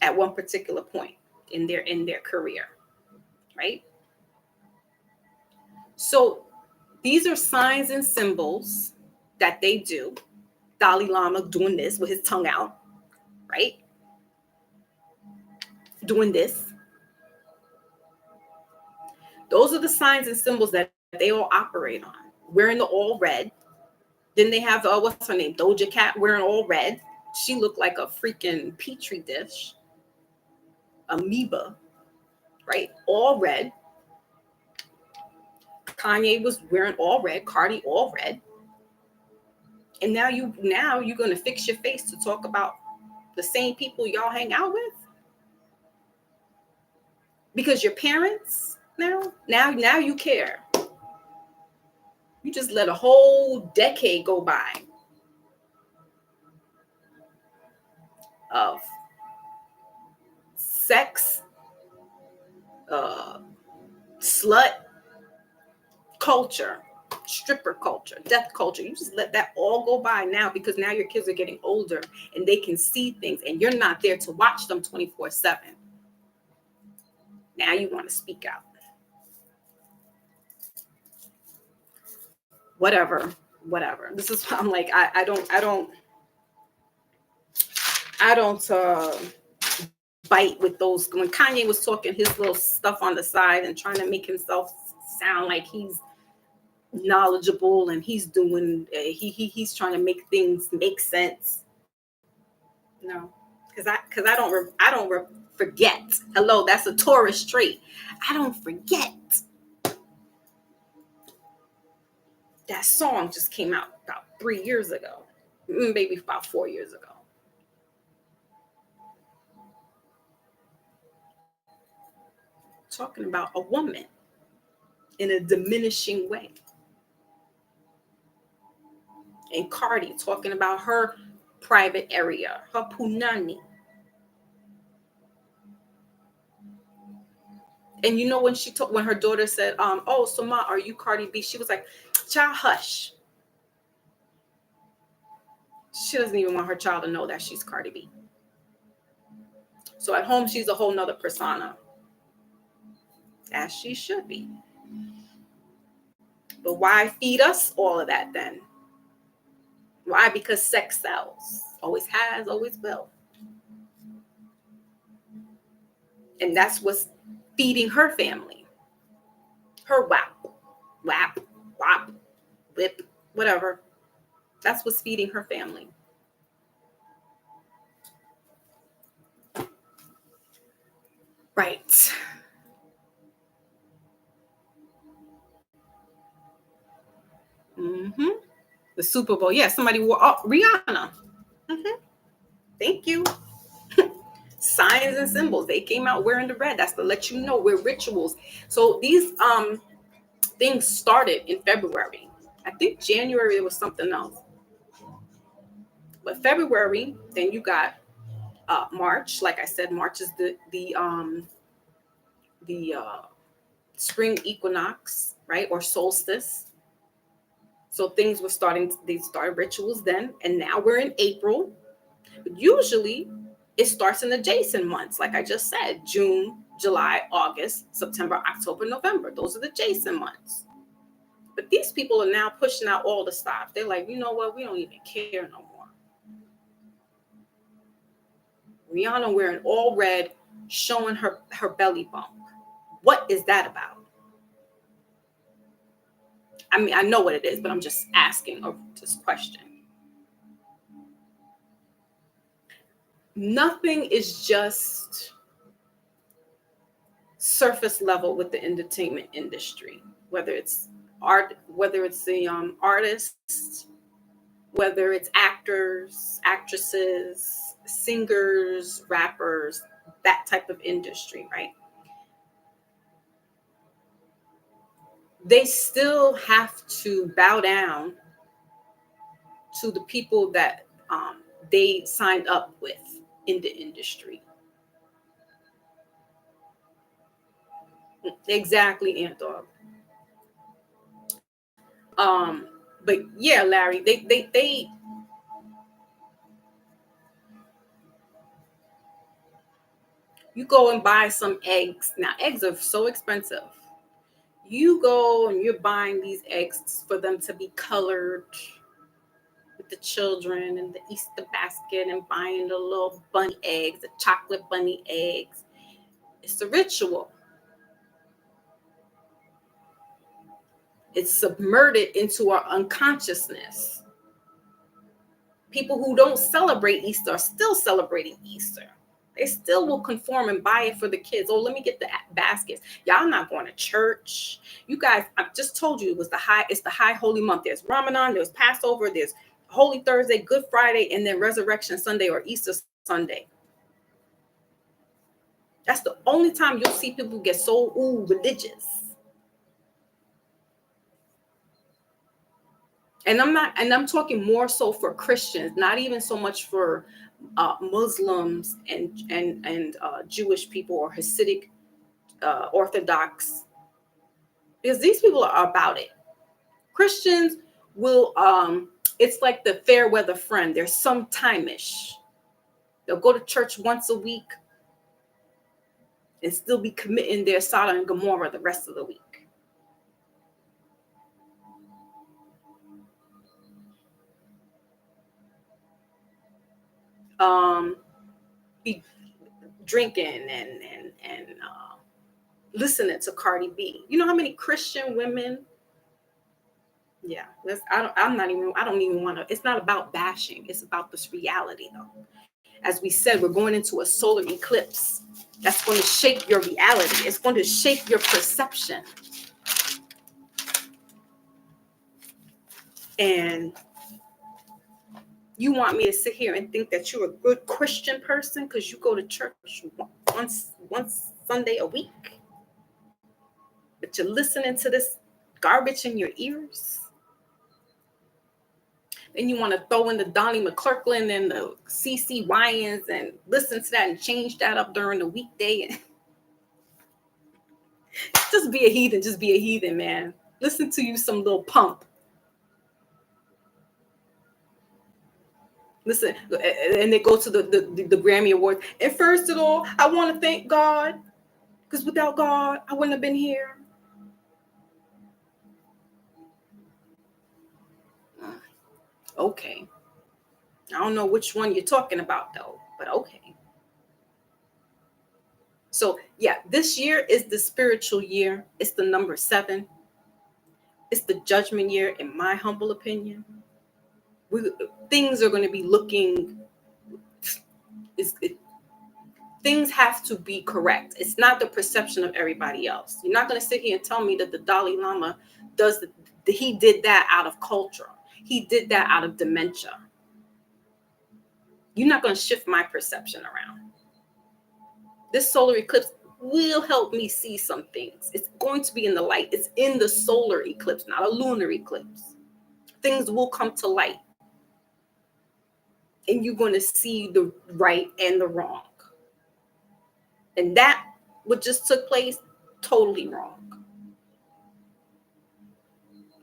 at one particular point in their career, right? So these are signs and symbols that they do. Dalai Lama doing this with his tongue out, right? Doing this. Those are the signs and symbols that they all operate on. Wearing the all red. Then they have, what's her name? Doja Cat wearing all red. She looked like a freaking petri dish. Amoeba, right? All red. Kanye was wearing all red. Cardi all red. And now you're going to fix your face to talk about the same people y'all hang out with? Because your parents now you care. You just let a whole decade go by of sex, slut culture, stripper culture, death culture. You just let that all go by now because now your kids are getting older and they can see things and you're not there to watch them 24/7. Now you want to speak out. Whatever. This is why I'm like, I don't bite with those. When Kanye was talking his little stuff on the side and trying to make himself sound like he's knowledgeable and he's doing, he's trying to make things make sense. No, because I don't forget. Hello, that's a Taurus trait. I don't forget. That song just came out about 3 years ago, maybe about 4 years ago. Talking about a woman in a diminishing way. And Cardi talking about her private area, her punani. And you know, when her daughter said, oh, so Ma, are you Cardi B? She was like, child, hush. She doesn't even want her child to know that she's Cardi B. So at home, she's a whole nother persona, as she should be. But why feed us all of that then? Why? Because sex sells. Always has, always will. And that's what's feeding her family. Her whap, whip, whatever. That's what's feeding her family. Right. Mm-hmm. The Super Bowl. Yeah, somebody wore Rihanna. Mm-hmm. Thank you. Signs and symbols. They came out wearing the red. That's to let you know we're rituals. So these things started in February. I think January it was something else. But February, then you got March. Like I said, March is the spring equinox, right? Or solstice. So things were they started rituals then, and now we're in April. But usually it starts in adjacent months, like I just said, June, July, August, September, October, November. Those are the adjacent months. But these people are now pushing out all the stops. They're like, you know what? We don't even care no more. Rihanna wearing all red, showing her belly bump. What is that about? I mean, I know what it is, but I'm just asking this question. Nothing is just surface level with the entertainment industry, whether it's art, whether it's the artists, whether it's actors, actresses, singers, rappers, that type of industry, right? They still have to bow down to the people that they signed up with in the industry. Exactly, Ant Dog. But yeah, Larry, they you go and buy some eggs. Now, eggs are so expensive. You go and you're buying these eggs for them to be colored with the children and the Easter basket and buying the little bunny eggs, the chocolate bunny eggs. It's a ritual. It's submerged into our unconsciousness. People who don't celebrate Easter are still celebrating Easter. They still will conform and buy it for the kids. Oh, let me get the baskets. Y'all not going to church. You guys, I just told you it's the high holy month. There's Ramadan, there's Passover, there's Holy Thursday, Good Friday, and then Resurrection Sunday or Easter Sunday. That's the only time you'll see people get so religious. And I'm talking more so for Christians, not even so much for Muslims and Jewish people or Hasidic Orthodox, because these people are about it. Christians will, it's like the fair weather friend. They're sometime-ish. They'll go to church once a week and still be committing their Sodom and Gomorrah the rest of the week. Be drinking and listening to Cardi B. You know how many Christian women? Yeah, I don't even want to. It's not about bashing. It's about this reality, though. As we said, we're going into a solar eclipse. That's going to shape your reality. It's going to shape your perception. And you want me to sit here and think that you're a good Christian person because you go to church once Sunday a week, but you're listening to this garbage in your ears? Then you want to throw in the Donnie McClurkin and the CeCe Winans and listen to that and change that up during the weekday. Just be a heathen. Just be a heathen, man. Listen to you some little pump. Listen, and they go to the Grammy Awards. And first of all, I want to thank God, because without God, I wouldn't have been here. Okay. I don't know which one you're talking about, though, but okay. So, yeah, this year is the spiritual year. It's the number 7. It's the judgment year, in my humble opinion. Things are going to be looking... things have to be correct. It's not the perception of everybody else. You're not going to sit here and tell me that the Dalai Lama he did that out of culture. He did that out of dementia. You're not going to shift my perception around. This solar eclipse will help me see some things. It's going to be in the light. It's in the solar eclipse, not a lunar eclipse. Things will come to light. And you're going to see the right and the wrong. And that, what just took place, totally wrong.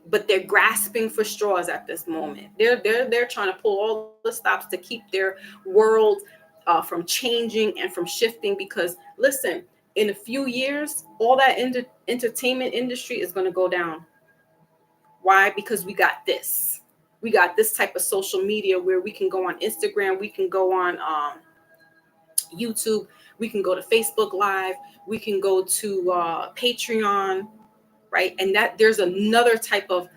But they're grasping for straws at this moment. They're trying to pull all the stops to keep their world from changing and from shifting. Because listen, in a few years, all that entertainment industry is going to go down. Why? Because we got this. We got this type of social media where we can go on Instagram, we can go on YouTube, we can go to Facebook Live, we can go to Patreon, right? And that there's another type of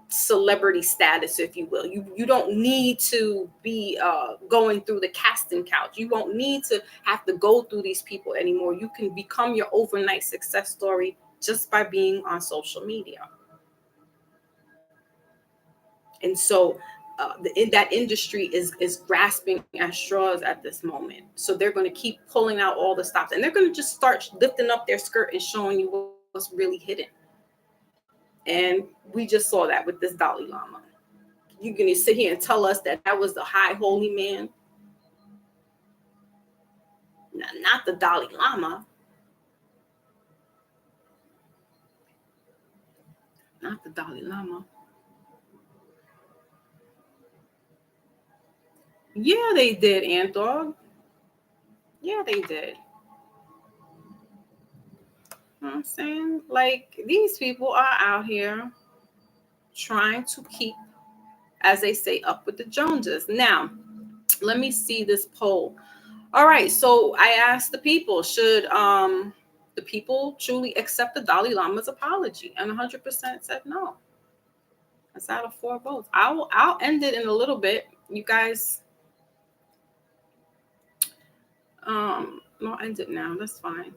celebrity status, if you will. You don't need to be going through the casting couch. You won't need to have to go through these people anymore. You can become your overnight success story just by being on social media. And so in that industry is grasping at straws at this moment. So they're going to keep pulling out all the stops, and they're going to just start lifting up their skirt and showing you what's really hidden. And we just saw that with this Dalai Lama. You're going to sit here and tell us that was the high holy man? Not the Dalai Lama. Not the Dalai Lama. Yeah, they did, Ant Dog. Yeah, they did. You know what I'm saying? Like, these people are out here trying to keep, as they say, up with the Joneses. Now, let me see this poll. All right, so I asked the people, should the people truly accept the Dalai Lama's apology? And 100% said no. That's out of 4 votes. I'll end it in a little bit. You guys, I'll end it now. That's fine.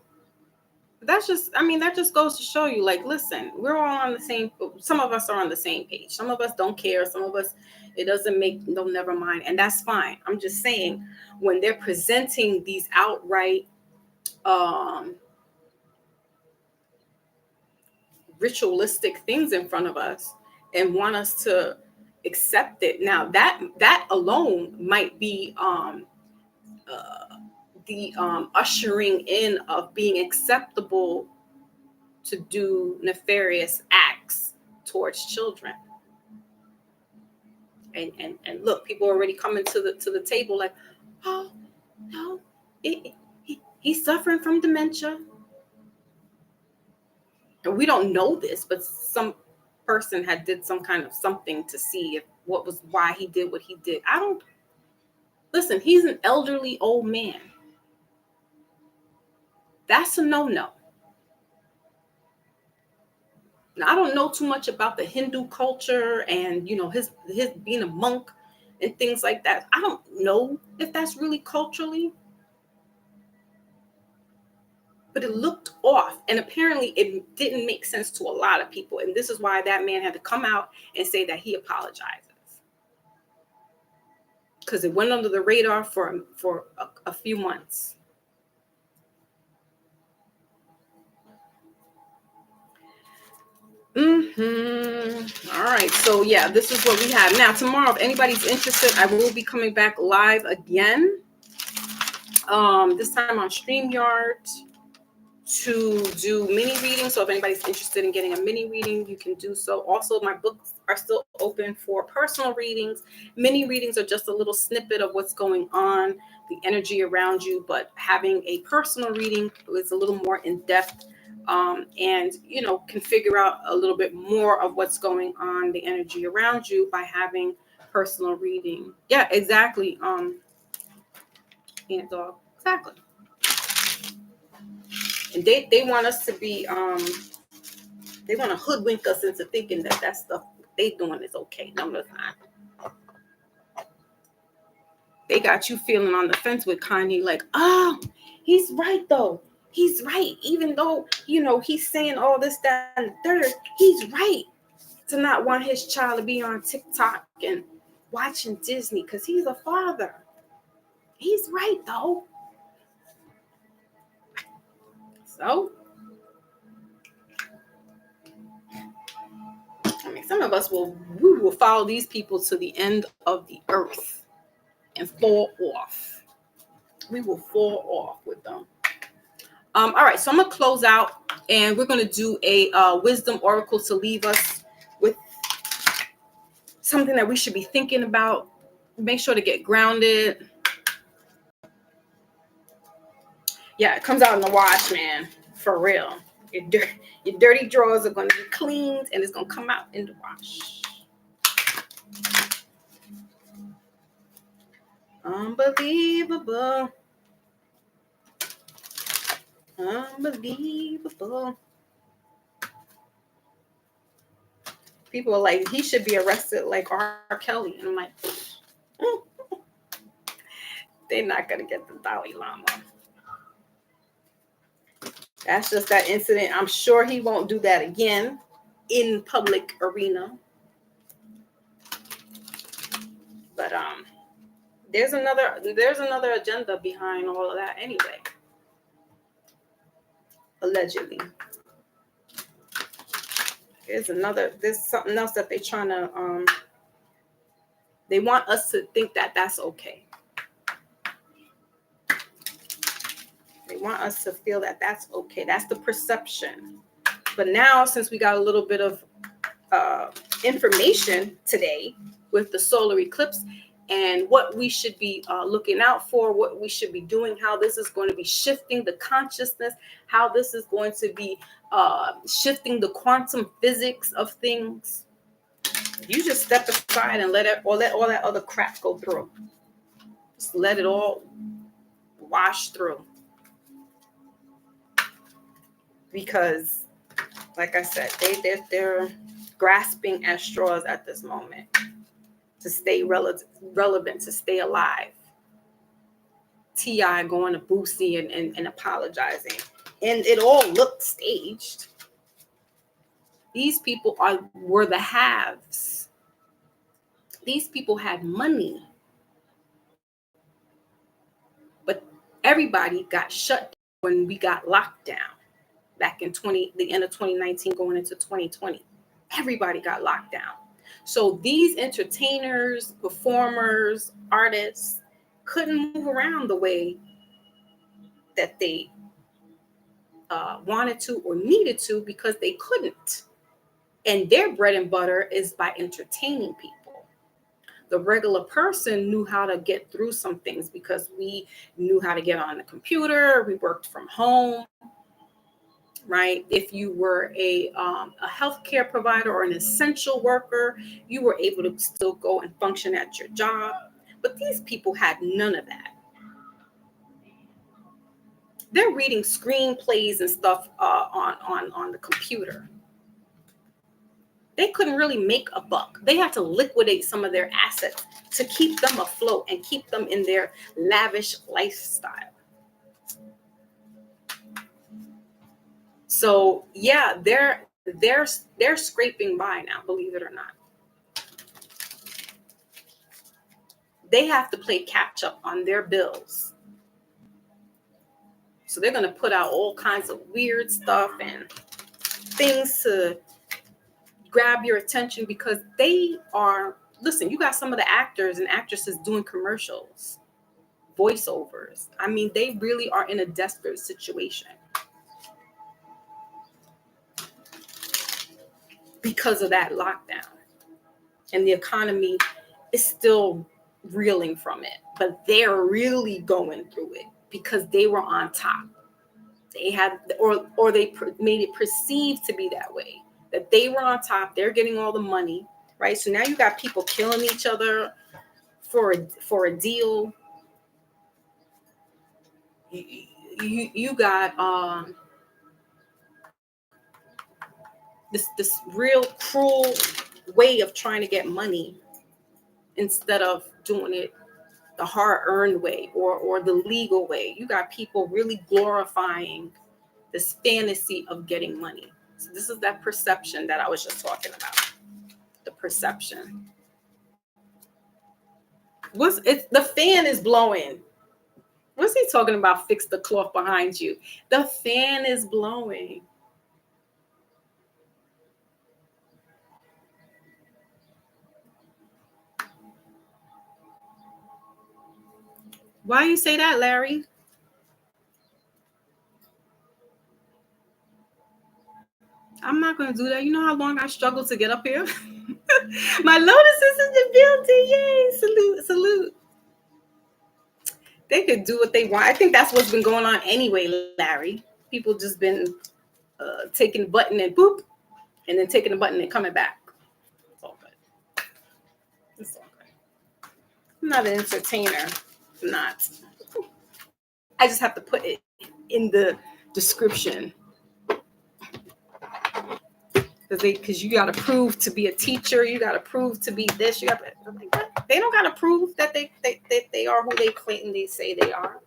But that's just, that just goes to show you, like, listen, we're all on the same, some of us are on the same page. Some of us don't care. Some of us, it doesn't make, no, never mind. And that's fine. I'm just saying, when they're presenting these outright ritualistic things in front of us and want us to accept it. Now that alone might be the ushering in of being acceptable to do nefarious acts towards children. And look, people are already coming to the table like, oh no, he's suffering from dementia. And we don't know this, but some person had did some kind of something to see if why he did what he did. Listen, he's an elderly old man. That's a no-no. Now, I don't know too much about the Hindu culture and, his being a monk and things like that. I don't know if that's really culturally, but it looked off. And apparently it didn't make sense to a lot of people. And this is why that man had to come out and say that he apologizes. Because it went under the radar for a few months. All right. So yeah, this is what we have. Now, tomorrow, if anybody's interested, I will be coming back live again. This time on StreamYard. to do mini readings. So if anybody's interested in getting a mini reading, you can do so. Also, my books are still open for personal readings. Mini readings are just a little snippet of what's going on, the energy around you, but having a personal reading is a little more in depth, and can figure out a little bit more of what's going on, the energy around you, by having personal reading. Yeah, exactly. And dog, exactly. And they want us to be they want to hoodwink us into thinking that stuff they doing is okay. No, it's not. They got you feeling on the fence with Kanye, like, oh, he's right though. He's right. Even though, he's saying all this, that, and the third, he's right to not want his child to be on TikTok and watching Disney because he's a father. He's right though. So, I mean, some of us will follow these people to the end of the earth and fall off. We will fall off with them. All right, so I'm gonna close out, and we're gonna do a wisdom oracle to leave us with something that we should be thinking about. Make sure to get grounded. Yeah, it comes out in the wash, man, for real. Your dirty drawers are gonna be cleaned, and it's gonna come out in the wash. Unbelievable. Unbelievable. People are like, he should be arrested like R. Kelly. And I'm like, they're not going to get the Dalai Lama. That's just that incident. I'm sure he won't do that again in public arena. But there's another agenda behind all of that anyway. Allegedly. There's something else that they're trying to, they want us to think that that's okay. They want us to feel that that's okay. That's the perception. But now, since we got a little bit of information today with the solar eclipse and what we should be looking out for, what we should be doing, how this is going to be shifting the consciousness, how this is going to be shifting the quantum physics of things. You just step aside and let all that other crap go through. Just let it all wash through. Because, like I said, they're grasping at straws at this moment to stay relevant, to stay alive. T.I. going to Boosie and apologizing. And it all looked staged. These people were the haves. These people had money. But everybody got shut down when we got locked down back in the end of 2019 going into 2020. Everybody got locked down. So these entertainers, performers, artists couldn't move around the way that they wanted to or needed to because they couldn't. And their bread and butter is by entertaining people. The regular person knew how to get through some things because we knew how to get on the computer. We worked from home. Right? If you were a healthcare provider or an essential worker, you were able to still go and function at your job. But these people had none of that. They're reading screenplays and stuff on the computer. They couldn't really make a buck. They had to liquidate some of their assets to keep them afloat and keep them in their lavish lifestyle. So yeah, they're scraping by now, believe it or not. They have to play catch up on their bills. So they're going to put out all kinds of weird stuff and things to grab your attention because they are, listen, you got some of the actors and actresses doing commercials, voiceovers. I mean, they really are in a desperate situation. because of that lockdown. And the economy is still reeling from it, but they're really going through it because they were on top. They had, or they made it perceived to be that way, that they were on top. They're getting all the money, right? So now you got people killing each other for a deal. You got this real cruel way of trying to get money instead of doing it the hard-earned way or the legal way. You got people really glorifying this fantasy of getting money. So this is that perception that I was just talking about. The perception. The fan is blowing. What's he talking about? Fix the cloth behind you. The fan is blowing. Why you say that, Larry? I'm not going to do that. You know how long I struggled to get up here? My Lotus is in the building. Yay. Salute, salute. They could do what they want. I think that's what's been going on anyway, Larry. People just been taking the button and boop, and then taking the button and coming back. It's all good. It's all good. I'm not an entertainer. I'm not. I just have to put it in the description. Because you got to prove to be a teacher. You got to prove to be this. You got to, like, what? They don't got to prove that they are who they claim they say they are.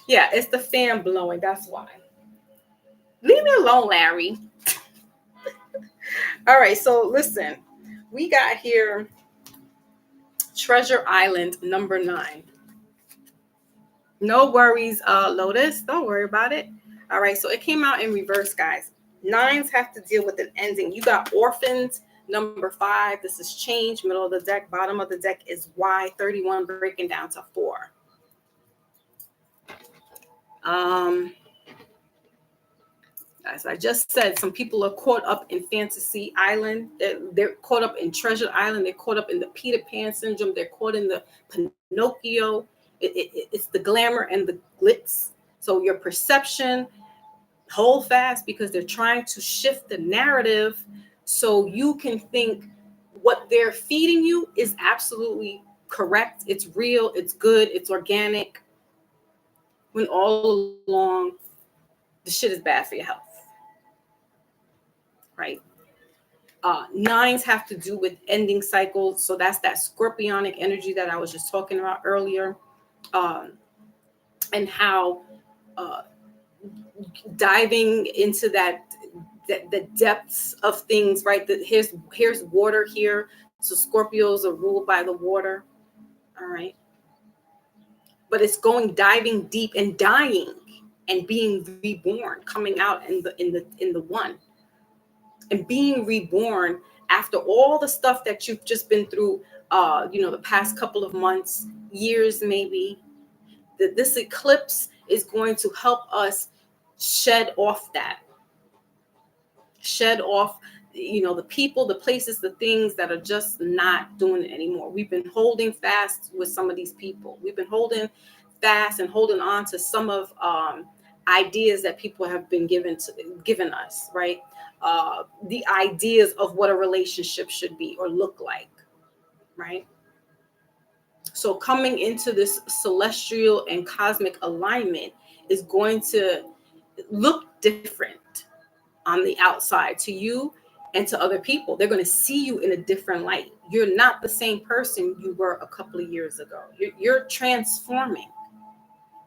Yeah, it's the fan blowing. That's why. Leave me alone, Larry. All right, so listen. We got here Treasure Island number 9. No worries, Lotus. Don't worry about it. All right, so it came out in reverse, guys. 9s have to deal with an ending. You got Orphans, number 5. This is change. Middle of the deck, bottom of the deck is Y. 31 breaking down to 4. As I just said, some people are caught up in Fantasy Island. They're caught up in Treasure Island. They're caught up in the Peter Pan syndrome. They're caught in the Pinocchio. It's the glamour and the glitz. So your perception, hold fast, because they're trying to shift the narrative so you can think what they're feeding you is absolutely correct. It's real. It's good. It's organic. When all along, the shit is bad for your health. Right? 9s have to do with ending cycles. So that's that scorpionic energy that I was just talking about earlier. And how diving into the depths of things, right? Here's water here. So Scorpios are ruled by the water. All right. But it's diving deep and dying and being reborn, coming out in the one. And being reborn after all the stuff that you've just been through, the past couple of months, years maybe. This eclipse is going to help us shed off that. Shed off, the people, the places, the things that are just not doing it anymore. We've been holding fast with some of these people. We've been holding fast and holding on to some of ideas that people have been given us, right? The ideas of what a relationship should be or look like, right? So coming into this celestial and cosmic alignment is going to look different on the outside to you and to other people. They're going to see you in a different light. You're not the same person you were a couple of years ago. You're transforming.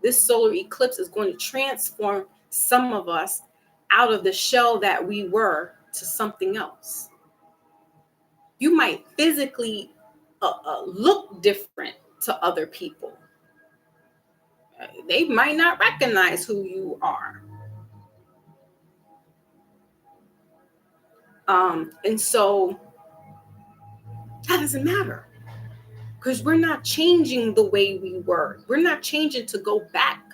This solar eclipse is going to transform some of us out of the shell that we were to something else. You might physically look different to other people. They might not recognize who you are. And so that doesn't matter, because we're not changing the way we were. We're not changing to go back.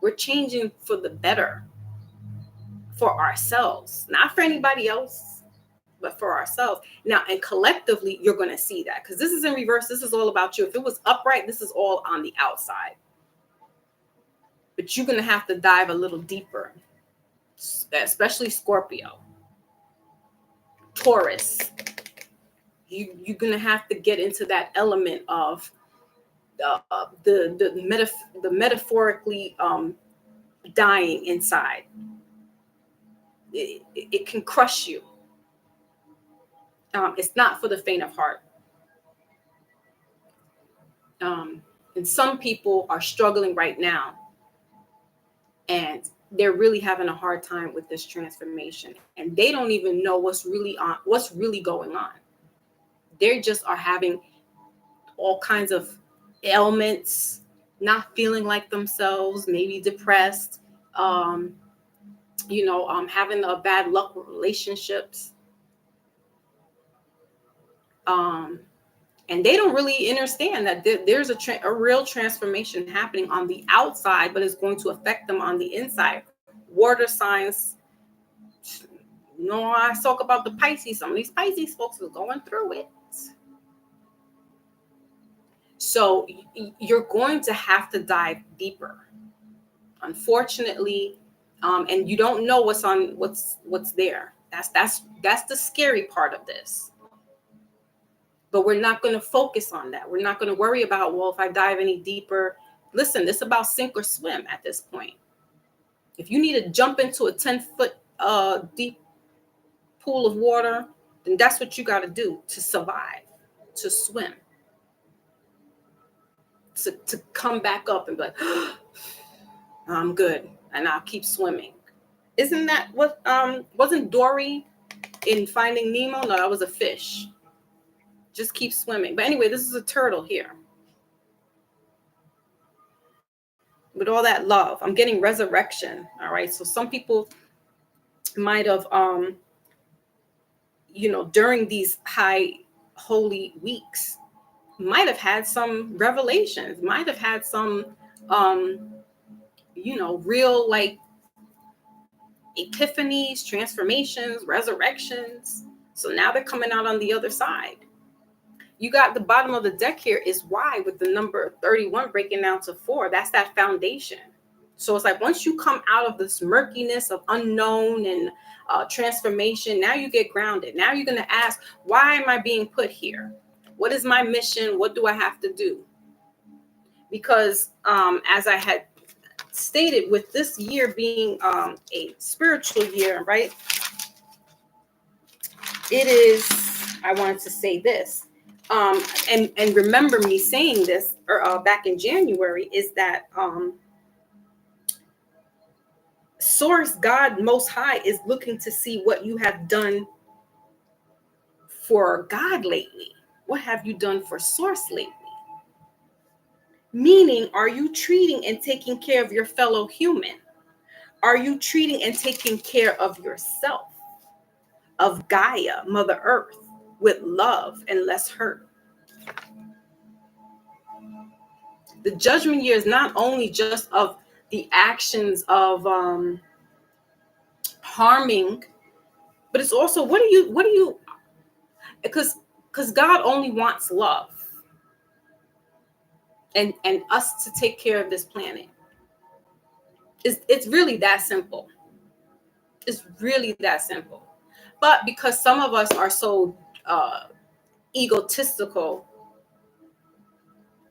We're changing for the better. for ourselves, not for anybody else, but for ourselves. Now, and collectively, you're going to see that, because this is in reverse. This is all about you. If it was upright, this is all on the outside. But you're going to have to dive a little deeper, especially Scorpio, Taurus. You're going to have to get into that element of the metaphorically dying inside. It can crush you. It's not for the faint of heart. And some people are struggling right now, and they're really having a hard time with this transformation, and they don't even know what's really going on. They just are having all kinds of ailments, not feeling like themselves, maybe depressed, having a bad luck with relationships. And they don't really understand that there's a real transformation happening on the outside, but it's going to affect them on the inside. Water signs. I talk about the Pisces. Some of these Pisces folks are going through it. So you're going to have to dive deeper, unfortunately, and you don't know what's there. That's the scary part of this. But we're not going to focus on that. We're not going to worry about, well, if I dive any deeper. Listen, it's about sink or swim at this point. If you need to jump into a 10-foot deep pool of water, then that's what you got to do to survive, to swim, to come back up and be like, I'm good, and I'll keep swimming. Isn't that what, wasn't Dory in Finding Nemo? No, that was a fish. Just keep swimming. But anyway, this is a turtle here. With all that love, I'm getting resurrection. All right. So some people might have, during these high holy weeks, might have had some revelations, might have had some, real like epiphanies, transformations, resurrections. So now they're coming out on the other side. You got the bottom of the deck here is why, with the number 31 breaking down to 4, that's that foundation. So it's like once you come out of this murkiness of unknown and transformation, now you get grounded. Now you're going to ask, why am I being put here? What is my mission? What do I have to do? Because as I had stated, with this year being a spiritual year, right? It is, I wanted to say this. And remember me saying this back in January, is that Source, God Most High, is looking to see what you have done for God lately. What have you done for Source lately? Meaning, are you treating and taking care of your fellow human? Are you treating and taking care of yourself, of Gaia, Mother Earth, with love and less hurt? The judgment year is not only just of the actions of harming, but it's also what do you because God only wants love and us to take care of this planet. It's really that simple. It's really that simple. But because some of us are so egotistical,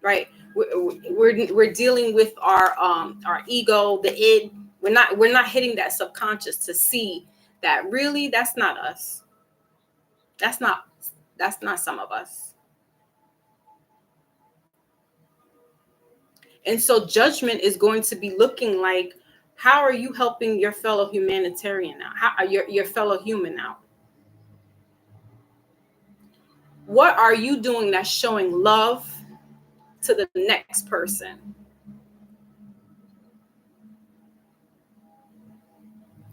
right? We're dealing with our ego, the id. We're not hitting that subconscious to see that really that's not us. That's not some of us. And so judgment is going to be looking like, how are you helping your fellow humanitarian out? How are your fellow human out? What are you doing that's showing love to the next person?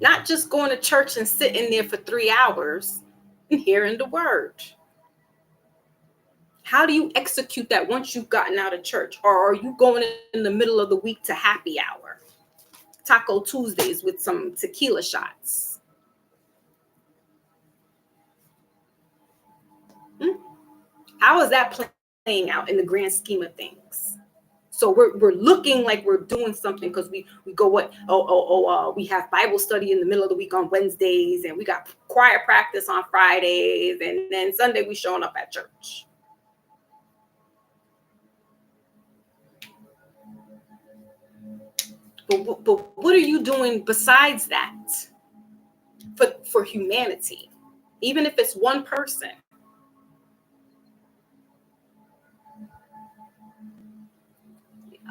Not just going to church and sitting there for 3 hours and hearing the word. How do you execute that once you've gotten out of church? Or are you going in the middle of the week to happy hour Taco Tuesdays with some tequila shots. How is that playing out in the grand scheme of things? So we're looking like we're doing something because we go we have Bible study in the middle of the week on Wednesdays, and we got choir practice on Fridays, and then Sunday we showing up at church. But what are you doing besides that for humanity? Even if it's one person.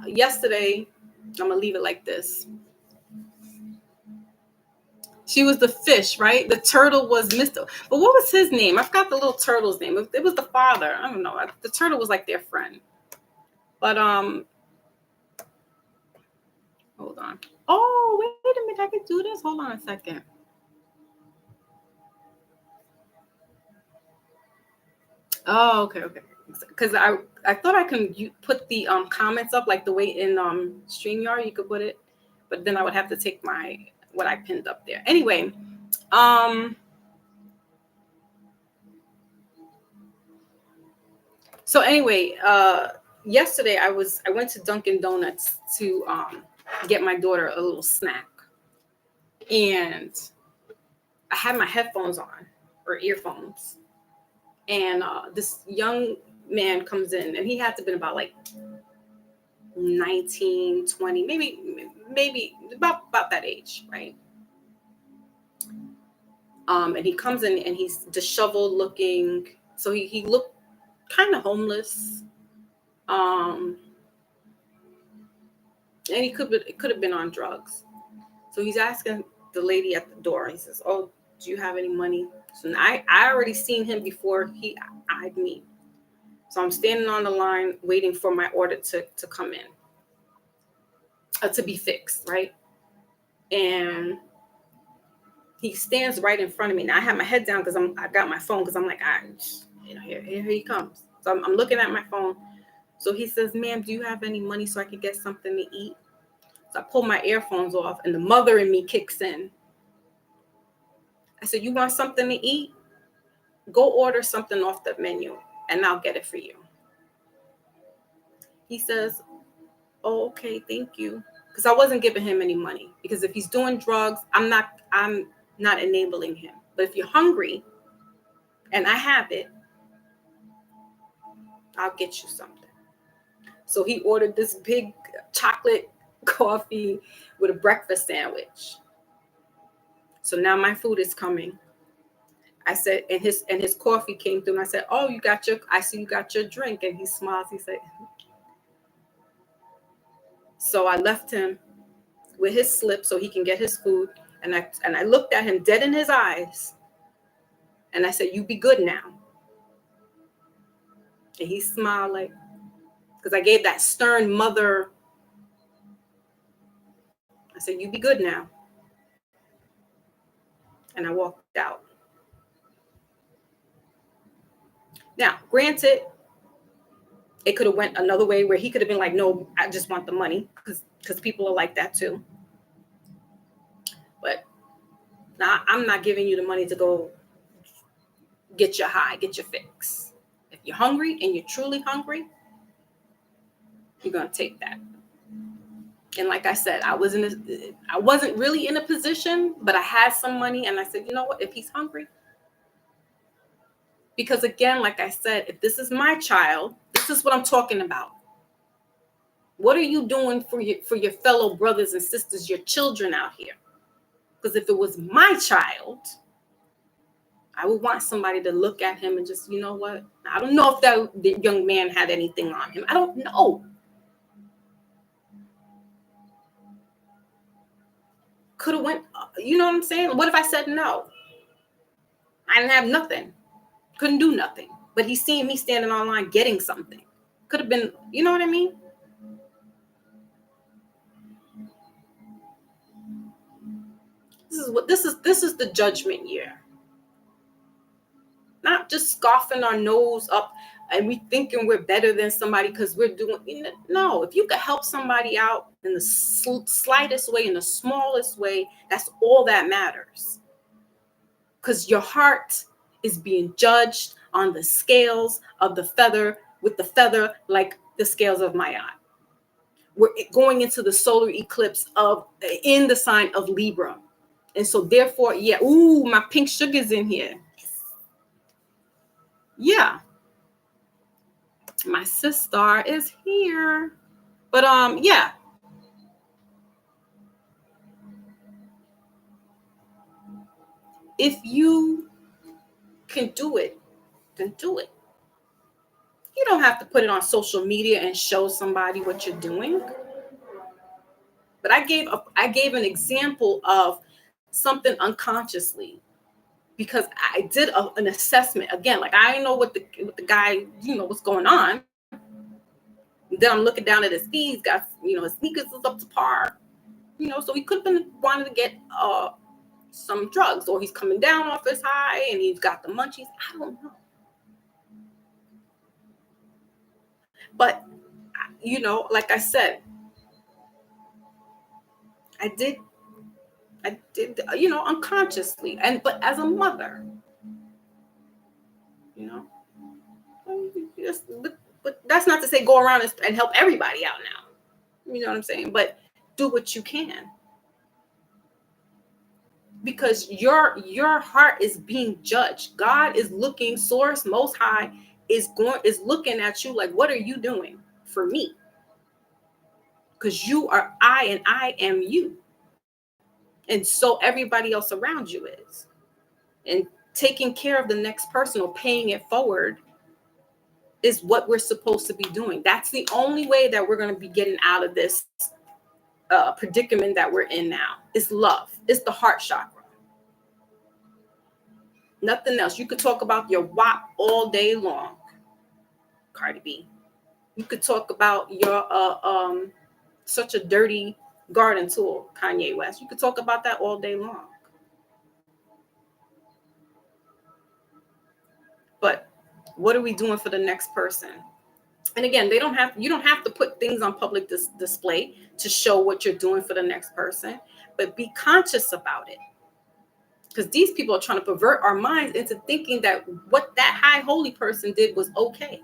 Yesterday, I'm gonna leave it like this. She was the fish, right? The turtle was Mr. But what was his name? I forgot the little turtle's name. It was the father. I don't know. The turtle was like their friend. But hold on. Oh, wait a minute. I can do this. Hold on a second. Oh, okay. Because I thought I can put the comments up like the way in StreamYard you could put it, but then I would have to take what I pinned up there. Anyway, so anyway, yesterday I went to Dunkin' Donuts to get my daughter a little snack, and I had my headphones on or earphones, and this young man comes in, and he had to have been about like 19, 20, maybe about that age, right? And he comes in and he's disheveled looking. So he looked kind of homeless. And it could have been on drugs. So he's asking the lady at the door. He says, "Oh, do you have any money?" So I already seen him before he eyed me. So I'm standing on the line waiting for my order to come in, to be fixed, right? And he stands right in front of me. Now I have my head down because I got my phone because I'm like, here he comes. So I'm looking at my phone. So he says, "Ma'am, do you have any money so I could get something to eat?" So I pull my earphones off, and the mother in me kicks in. I said, "You want something to eat? Go order something off the menu, and I'll get it for you." He says, "Oh, okay, thank you." Because I wasn't giving him any money. Because if he's doing drugs, I'm not enabling him. But if you're hungry and I have it, I'll get you something. So he ordered this big chocolate coffee with a breakfast sandwich. So now my food is coming. I said, and his coffee came through, and I said, "Oh, I see you got your drink." And he smiles. He said, so I left him with his slip so he can get his food. And I looked at him dead in his eyes. And I said, "You be good now." And he smiled, like, because I gave that stern mother. I said, "You be good now." And I walked out. Now, granted, it could have went another way where he could have been like, "No, I just want the money," because people are like that too. But now I'm not giving you the money to go get your high, get your fix. If you're hungry and you're truly hungry, you're gonna take that. And like I said, I wasn't really in a position, but I had some money, and I said, "You know what? If he's hungry," because again, like I said, if this is my child, this is what I'm talking about. What are you doing for your fellow brothers and sisters, your children out here? Because if it was my child, I would want somebody to look at him and just, you know what? I don't know if the young man had anything on him. I don't know. Could have went, you know what I'm saying? What if I said no? I didn't have nothing. Couldn't do nothing. But he's seeing me standing online getting something. Could have been, you know what I mean? This is the judgment year. Not just scoffing our nose up. and we thinking we're better than somebody because we're doing, no, if you could help somebody out in the slightest way, in the smallest way, that's all that matters. Because your heart is being judged on the scales of the feather, with the feather like the scales of my eye. We're going into the solar eclipse in the sign of Libra. And so therefore, yeah, ooh, my pink sugar's in here. Yeah. My sister is here. But yeah. If you can do it, then do it. You don't have to put it on social media and show somebody what you're doing. But I gave an example of something unconsciously, because I did an assessment. Again, like I know what the guy, what's going on. Then I'm looking down at his feet. He's got, his sneakers is up to par. So he could have been wanting to get some drugs, or he's coming down off his high and he's got the munchies. I don't know. But, like I said, I did, unconsciously. But as a mother, but that's not to say go around and help everybody out now. You know what I'm saying? But do what you can. Because your heart is being judged. God is looking, Source Most High is looking at you like, what are you doing for me? Because you are I and I am you. And so everybody else around you is. And taking care of the next person or paying it forward is what we're supposed to be doing. That's the only way that we're going to be getting out of this predicament that we're in now. It's love. It's the heart chakra. Nothing else. You could talk about your WAP all day long, Cardi B. You could talk about your such a dirty garden tool, Kanye West. You could talk about that all day long. But what are we doing for the next person? And again, you don't have to put things on public display to show what you're doing for the next person, but be conscious about it. Because these people are trying to pervert our minds into thinking that what that high holy person did was okay.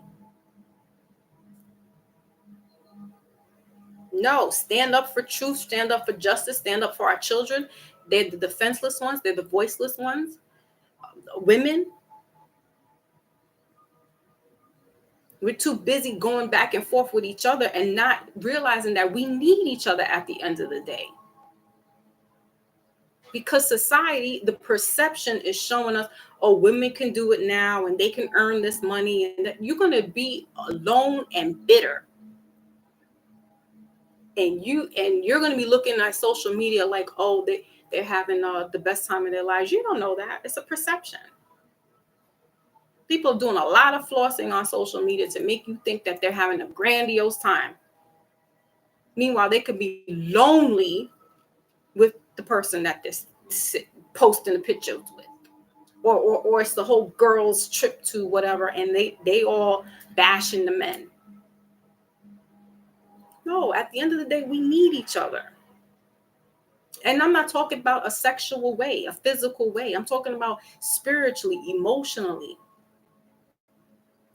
No, stand up for truth, stand up for justice, stand up for our children. They're the defenseless ones. They're the voiceless ones. Women. We're too busy going back and forth with each other and not realizing that we need each other at the end of the day. Because society, the perception is showing us, oh, women can do it now and they can earn this money, and that you're going to be alone and bitter. And you're going to be looking at social media like, oh, they're having the best time of their lives. You don't know that. It's a perception. People are doing a lot of flossing on social media to make you think that they're having a grandiose time. Meanwhile, they could be lonely with the person that they're posting the pictures with. Or it's the whole girls trip to whatever, and they all bashing the men. No, at the end of the day, we need each other. And I'm not talking about a sexual way, a physical way. I'm talking about spiritually, emotionally,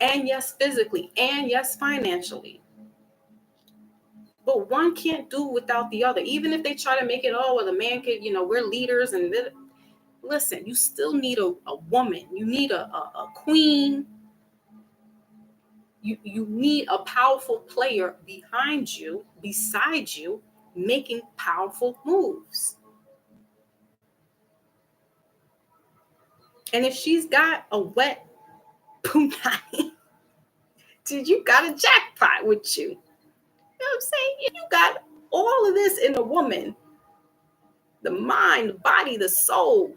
and yes, physically, and yes, financially. But one can't do without the other. Even if they try to make it, oh, well, the man could, we're leaders. And listen, you still need a woman. You need a queen. You need a powerful player behind you, beside you, making powerful moves. And if she's got a wet punani, dude, you got a jackpot with you. You know what I'm saying? You got all of this in a woman. The mind, the body, the soul,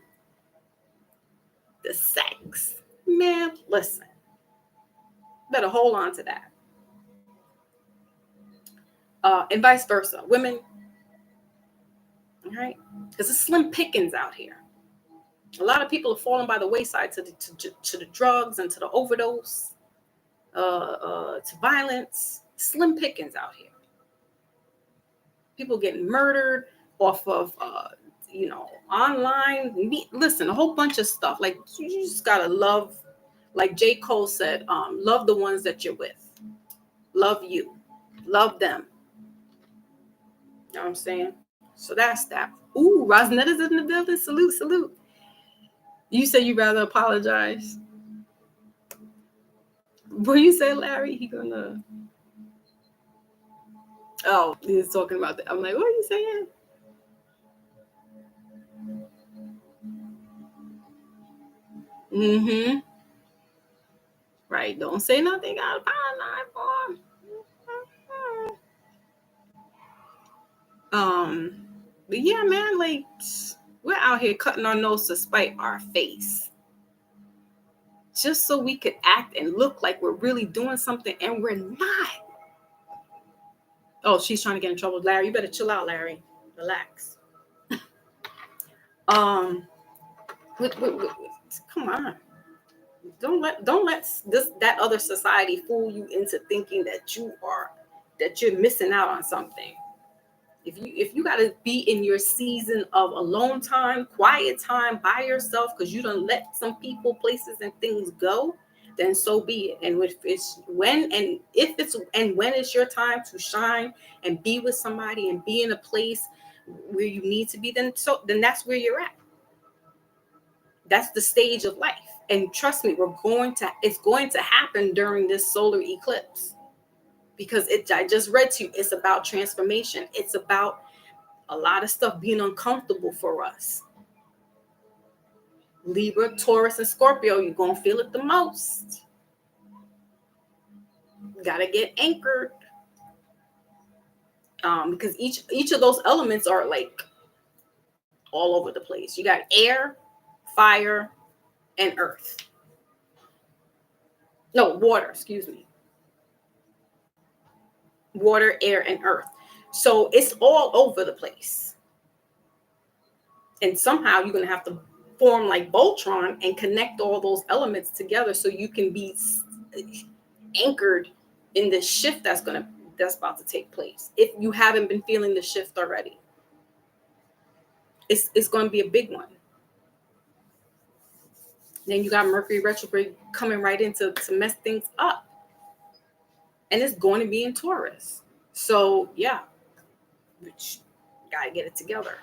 the sex. Man, listen. Better hold on to that. And vice versa. Women, all right? Because it's slim pickings out here. A lot of people are falling by the wayside to the drugs and to the overdose. to violence. Slim pickings out here. People getting murdered off of online. Listen, a whole bunch of stuff. Like, you just gotta love, like J. Cole said, love the ones that you're with. Love you. Love them. You know what I'm saying? So that's that. Ooh, Rosnetta's in the building. Salute, salute. You say you rather apologize. What you say, Larry? He gonna... Oh, he's talking about that. I'm like, what are you saying? Mm-hmm. Right. Don't say nothing. Gotta apologize for. But yeah, man, like, we're out here cutting our nose to spite our face, just so we could act and look like we're really doing something, and we're not. Oh, she's trying to get in trouble. Larry, you better chill out, Larry. Relax. Come on. Don't let that other society fool you into thinking that you're missing out on something. If you got to be in your season of alone time, quiet time by yourself, because you don't let some people, places, and things go, then so be it. And when it's your time to shine and be with somebody and be in a place where you need to be, then that's where you're at. That's the stage of life. And trust me, it's going to happen during this solar eclipse, because I just read to you, it's about transformation. It's about a lot of stuff being uncomfortable for us. Libra, Taurus, and Scorpio, you're going to feel it the most. You got to get anchored. Because each of those elements are like all over the place. You got air, fire, and earth. No, water, excuse me. Water, air, and earth. So it's all over the place. And somehow you're going to have to form like Voltron and connect all those elements together so you can be anchored in the shift that's about to take place. If you haven't been feeling the shift already, it's going to be a big one. Then you got Mercury retrograde coming right into to mess things up. And it's going to be in Taurus. So yeah, but you gotta get it together.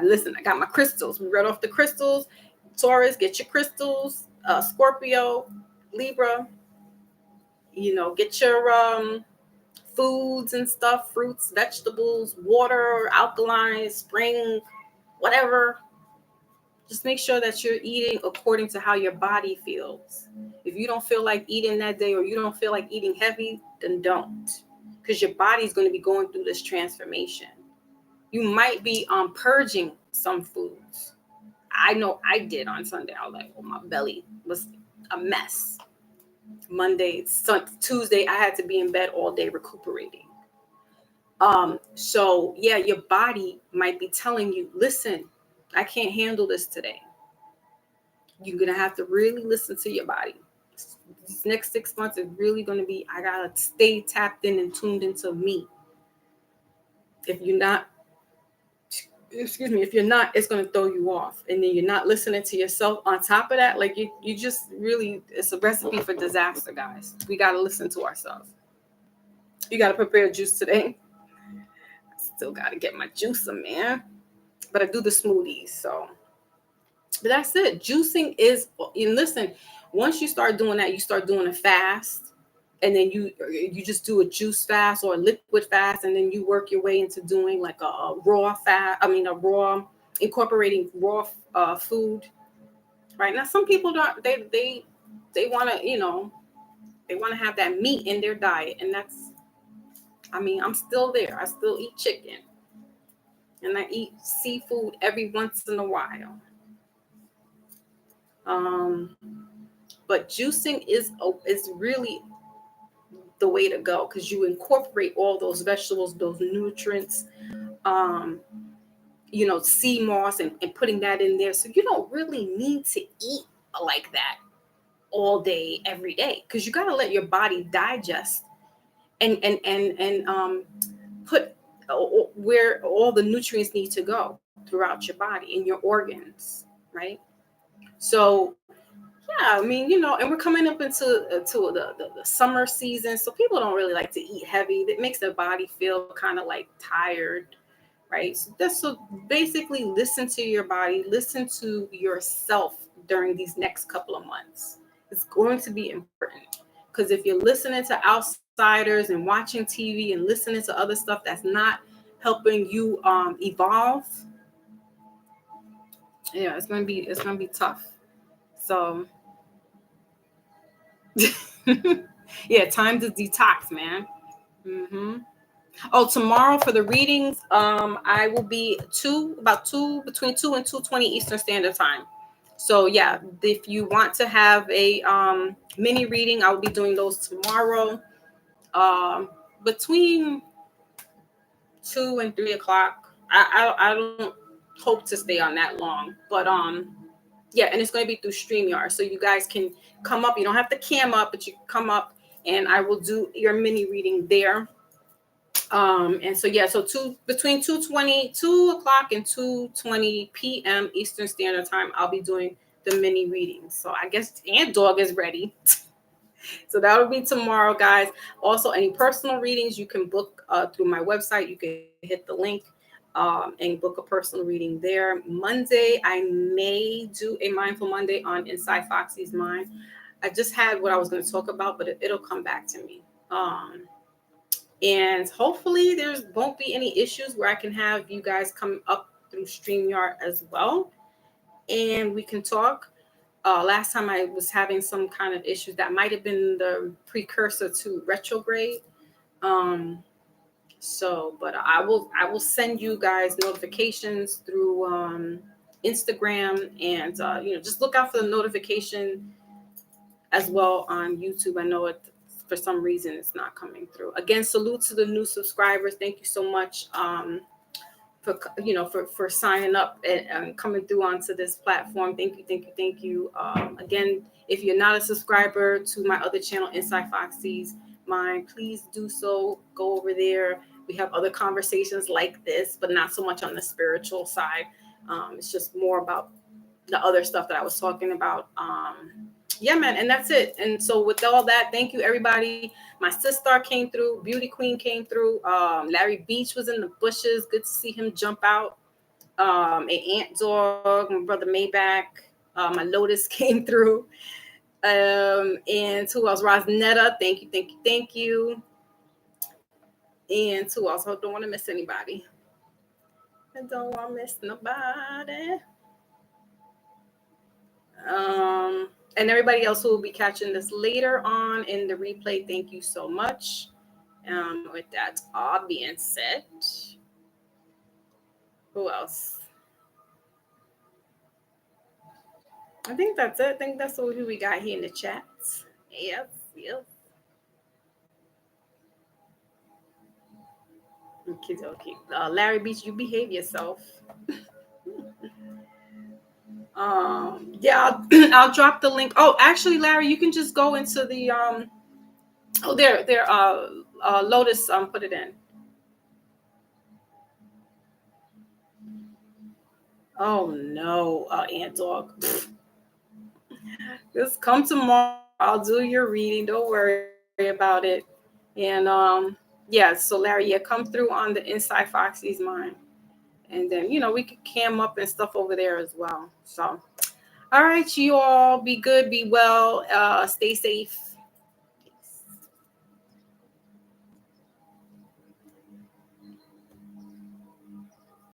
Listen, I got my crystals. We read off the crystals. Taurus, get your crystals. Scorpio, Libra, get your foods and stuff, fruits, vegetables, water, alkaline, spring, whatever. Just make sure that you're eating according to how your body feels. If you don't feel like eating that day, or you don't feel like eating heavy, then don't. Because your body's going to be going through this transformation. You might be purging some foods. I know I did on Sunday. I was like, oh, my belly was a mess. Monday, Tuesday, I had to be in bed all day recuperating. So yeah, your body might be telling you, listen, I can't handle this today. You're going to have to really listen to your body. These next 6 months is really going to be, I got to stay tapped in and tuned into me. If you're not, it's going to throw you off. And then you're not listening to yourself. On top of that, like you just really, it's a recipe for disaster, guys. We got to listen to ourselves. You got to prepare juice today. Still got to get my juicer, man. But I do the smoothies, so. But that's it. Juicing is, and listen, once you start doing that, you start doing a fast, and then you just do a juice fast or a liquid fast, and then you work your way into doing like a raw fast. Incorporating raw food. Right now, some people don't. They want to, they want to have that meat in their diet, and that's. I'm still there. I still eat chicken, and I eat seafood every once in a while. But juicing is really the way to go, because you incorporate all those vegetables, those nutrients, sea moss and putting that in there. So you don't really need to eat like that. all day, every day, because you got to let your body digest and put where all the nutrients need to go throughout your body and your organs, right? So yeah, I mean, and we're coming up into to the summer season, so people don't really like to eat heavy. That makes their body feel kind of like tired, right? So basically, listen to your body, listen to yourself during these next couple of months. It's going to be important, because if you're listening to outsiders and watching TV and listening to other stuff that's not helping you evolve, yeah, it's gonna be tough. So yeah, time to detox, man. hmm Oh, tomorrow for the readings, I will be between 2 and 2:20 Eastern Standard Time. So yeah, if you want to have a mini reading, I will be doing those tomorrow, between 2 and 3 o'clock. I don't hope to stay on that long, but yeah, and it's going to be through StreamYard, so you guys can come up. You don't have to cam up, but you can come up, and I will do your mini reading there. And so yeah, so between 2 o'clock and 2:20 p.m. Eastern Standard Time, I'll be doing the mini readings. So I guess Ant Dog is ready. So that will be tomorrow, guys. Also, any personal readings you can book through my website. You can hit the link and book a personal reading there. Monday, I may do a Mindful Monday on Inside Foxy's Mind. I just had what I was going to talk about, but it'll come back to me. And hopefully there won't be any issues where I can have you guys come up through StreamYard as well, and we can talk. Last time I was having some kind of issues that might have been the precursor to retrograde. But I will send you guys notifications through Instagram, and just look out for the notification as well on YouTube. I know it, for some reason, it's not coming through. Again, salute to the new subscribers. Thank you so much for signing up and coming through onto this platform. Thank you. Again, if you're not a subscriber to my other channel, Inside Foxy's Mind, please do so. Go over there. We have other conversations like this, but not so much on the spiritual side. It's just more about the other stuff that I was talking about. Yeah, man, and that's it. And so with all that, thank you, everybody. My sister came through. Beauty Queen came through. Larry Beach was in the bushes. Good to see him jump out. An Ant Dog, my brother Maybach. My Lotus came through. And who else? Rosnetta, thank you. And who else? I don't want to miss anybody. I don't want to miss nobody. And everybody else who will be catching this later on in the replay, thank you so much. With that all being said, who else? I think that's it. I think that's all who we got here in the chats. Yep. Okay. Larry Beach, you behave yourself. Yeah, I'll drop the link. Oh, actually, Larry, you can just go into the Lotus put it in. Oh no, Ant Dog. Just come tomorrow. I'll do your reading. Don't worry about it. And yeah, so Larry, yeah, come through on the Inside Foxy's Mind. And then, we could cam up and stuff over there as well. So, all right, you all, be good, be well, stay safe.